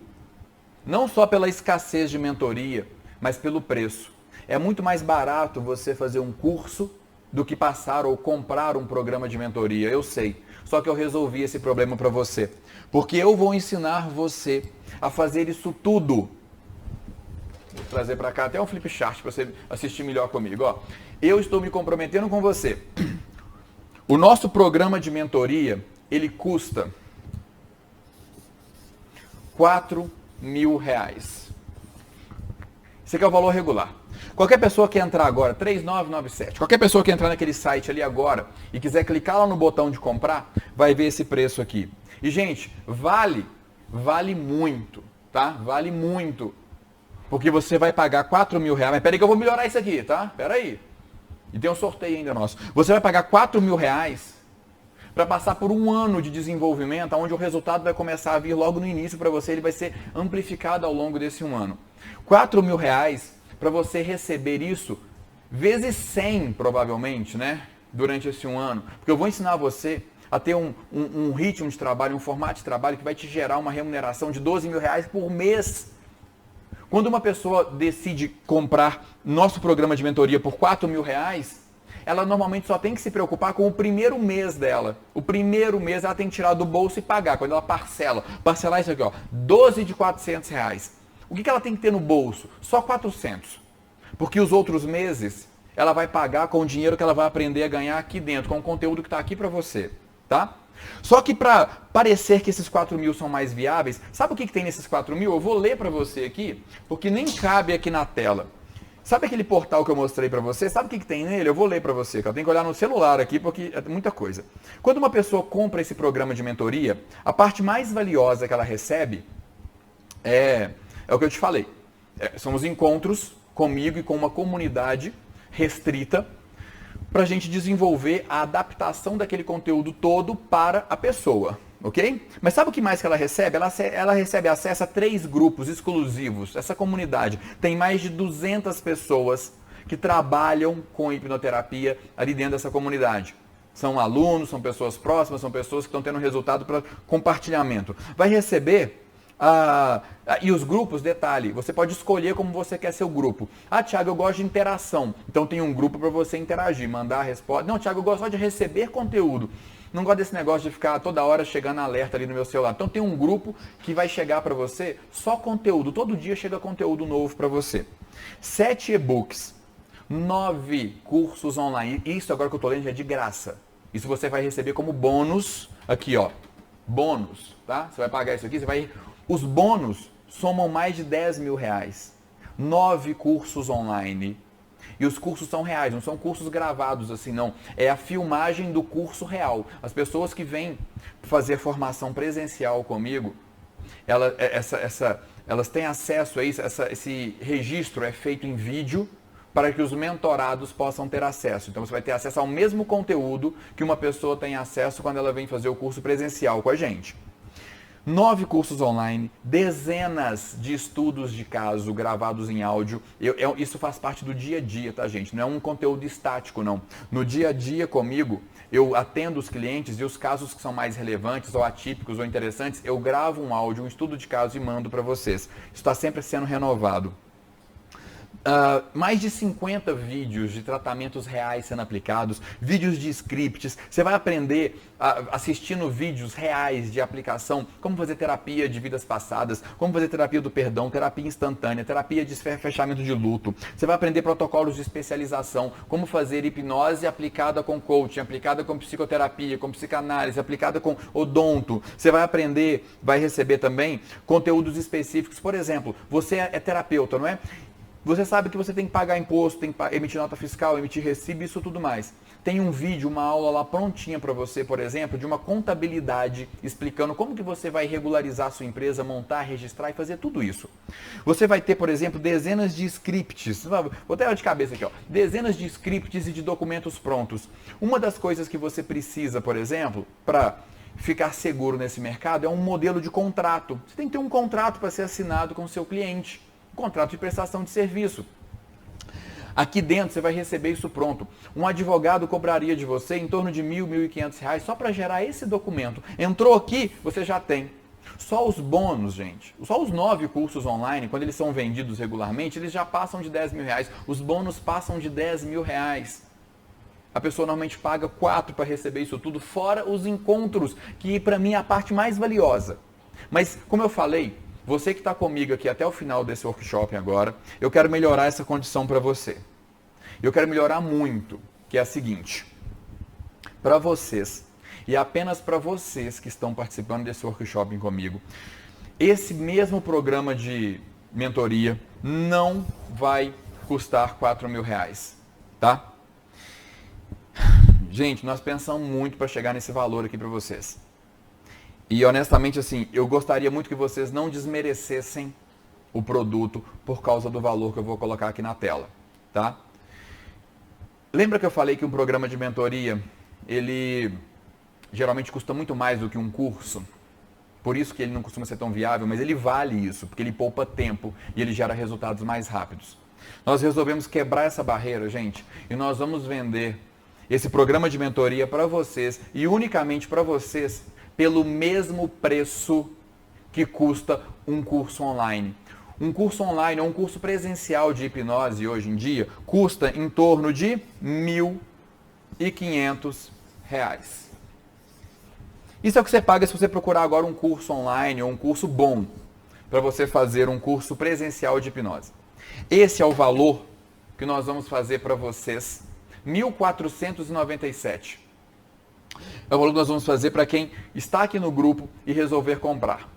não só pela escassez de mentoria, mas pelo preço. É muito mais barato você fazer um curso do que passar ou comprar um programa de mentoria, eu sei. Só que eu resolvi esse problema para você. Porque eu vou ensinar você a fazer isso tudo. Vou trazer para cá até um flip chart para você assistir melhor comigo. Eu estou me comprometendo com você. O nosso programa de mentoria, ele custa 4 mil reais. Esse aqui é o valor regular. Qualquer pessoa que entrar agora, 3997, qualquer pessoa que entrar naquele site ali agora e quiser clicar lá no botão de comprar, vai ver esse preço aqui. E, gente, vale muito, tá? Vale muito. Porque você vai pagar 4 mil reais. Mas peraí que eu vou melhorar isso aqui, tá? Peraí. E tem um sorteio ainda nosso. Você vai pagar 4 mil reais para passar por 1 ano de desenvolvimento, onde o resultado vai começar a vir logo no início para você. Ele vai ser amplificado ao longo desse 1 ano. 4 mil reais para você receber isso vezes 100, provavelmente, né? Durante esse 1 ano. Porque eu vou ensinar você a ter um ritmo de trabalho, um formato de trabalho que vai te gerar uma remuneração de 12 mil reais por mês. Quando uma pessoa decide comprar nosso programa de mentoria por 4 mil reais, ela normalmente só tem que se preocupar com o primeiro mês dela. O primeiro mês ela tem que tirar do bolso e pagar. Quando ela parcelar isso aqui, 12 de 400 reais. O que ela tem que ter no bolso? Só 400. Porque os outros meses ela vai pagar com o dinheiro que ela vai aprender a ganhar aqui dentro, com o conteúdo que está aqui para você. Tá? Só que para parecer que esses 4 mil são mais viáveis, sabe o que tem nesses 4 mil? Eu vou ler para você aqui, porque nem cabe aqui na tela. Sabe aquele portal que eu mostrei para você? Sabe o que tem nele? Eu vou ler para você, que eu tenho que olhar no celular aqui, porque é muita coisa. Quando uma pessoa compra esse programa de mentoria, a parte mais valiosa que ela recebe é o que eu te falei. São os encontros comigo e com uma comunidade restrita, para a gente desenvolver a adaptação daquele conteúdo todo para a pessoa, ok? Mas sabe o que mais que ela recebe? Ela recebe acesso a 3 grupos exclusivos. Essa comunidade tem mais de 200 pessoas que trabalham com hipnoterapia ali dentro dessa comunidade. São alunos, são pessoas próximas, são pessoas que estão tendo resultado para compartilhamento. Vai receber E os grupos, detalhe, você pode escolher como você quer seu grupo. Ah, Thiago, eu gosto de interação. Então tem um grupo para você interagir, mandar a resposta. Não, Thiago, eu gosto só de receber conteúdo. Não gosto desse negócio de ficar toda hora chegando alerta ali no meu celular. Então tem um grupo que vai chegar para você só conteúdo. Todo dia chega conteúdo novo para você. 7 e-books, 9 cursos online. Isso agora que eu estou lendo é de graça. Isso você vai receber como bônus aqui, ó. Bônus, tá? Você vai pagar isso aqui, você vai... Os bônus somam mais de 10 mil reais. 9 cursos online. E os cursos são reais, não são cursos gravados assim, não. É a filmagem do curso real. As pessoas que vêm fazer formação presencial comigo, elas têm acesso a isso, esse registro é feito em vídeo para que os mentorados possam ter acesso. Então você vai ter acesso ao mesmo conteúdo que uma pessoa tem acesso quando ela vem fazer o curso presencial com a gente. 9 cursos online, dezenas de estudos de caso gravados em áudio. Isso faz parte do dia a dia, tá, gente? Não é um conteúdo estático, não. No dia a dia comigo, eu atendo os clientes e os casos que são mais relevantes ou atípicos ou interessantes, eu gravo um áudio, um estudo de caso e mando para vocês. Isso está sempre sendo renovado. Mais de 50 vídeos de tratamentos reais sendo aplicados, vídeos de scripts. Você vai aprender assistindo vídeos reais de aplicação, como fazer terapia de vidas passadas, como fazer terapia do perdão, terapia instantânea, terapia de fechamento de luto. Você vai aprender protocolos de especialização, como fazer hipnose aplicada com coaching, aplicada com psicoterapia, com psicanálise, aplicada com odonto. Você vai aprender, vai receber também conteúdos específicos. Por exemplo, você é terapeuta, não é? Você sabe que você tem que pagar imposto, tem que emitir nota fiscal, emitir recibo, isso tudo mais. Tem um vídeo, uma aula lá prontinha para você, por exemplo, de uma contabilidade explicando como que você vai regularizar a sua empresa, montar, registrar e fazer tudo isso. Você vai ter, por exemplo, dezenas de scripts, vou ter ela de cabeça aqui, ó, dezenas de scripts e de documentos prontos. Uma das coisas que você precisa, por exemplo, para ficar seguro nesse mercado é um modelo de contrato. Você tem que ter um contrato para ser assinado com o seu cliente. Contrato de prestação de serviço. Aqui dentro você vai receber isso pronto. Um advogado cobraria de você em torno de R$ 1.000, R$ 1.500 só para gerar esse documento. Entrou aqui, você já tem. Só os bônus, gente, só os 9 cursos online, quando eles são vendidos regularmente, eles já passam de R$ 10.000. Os bônus passam de R$ 10.000. A pessoa normalmente paga 4 para receber isso tudo, fora os encontros, que para mim é a parte mais valiosa. Mas, como eu falei, você que está comigo aqui até o final desse workshop agora, eu quero melhorar essa condição para você. Eu quero melhorar muito, que é a seguinte. Para vocês, e apenas para vocês que estão participando desse workshop comigo, esse mesmo programa de mentoria não vai custar R$ 4.000, tá? Gente, nós pensamos muito para chegar nesse valor aqui para vocês. E honestamente, assim, eu gostaria muito que vocês não desmerecessem o produto por causa do valor que eu vou colocar aqui na tela, tá? Lembra que eu falei que um programa de mentoria, ele geralmente custa muito mais do que um curso? Por isso que ele não costuma ser tão viável, mas ele vale isso, porque ele poupa tempo e ele gera resultados mais rápidos. Nós resolvemos quebrar essa barreira, gente, e nós vamos vender esse programa de mentoria para vocês e unicamente para vocês pelo mesmo preço que custa um curso online. Um curso online ou um curso presencial de hipnose hoje em dia custa em torno de R$ 1.500. Isso é o que você paga se você procurar agora um curso online ou um curso bom para você fazer um curso presencial de hipnose. Esse é o valor que nós vamos fazer para vocês, R$ 1.497. É o valor que nós vamos fazer para quem está aqui no grupo e resolver comprar.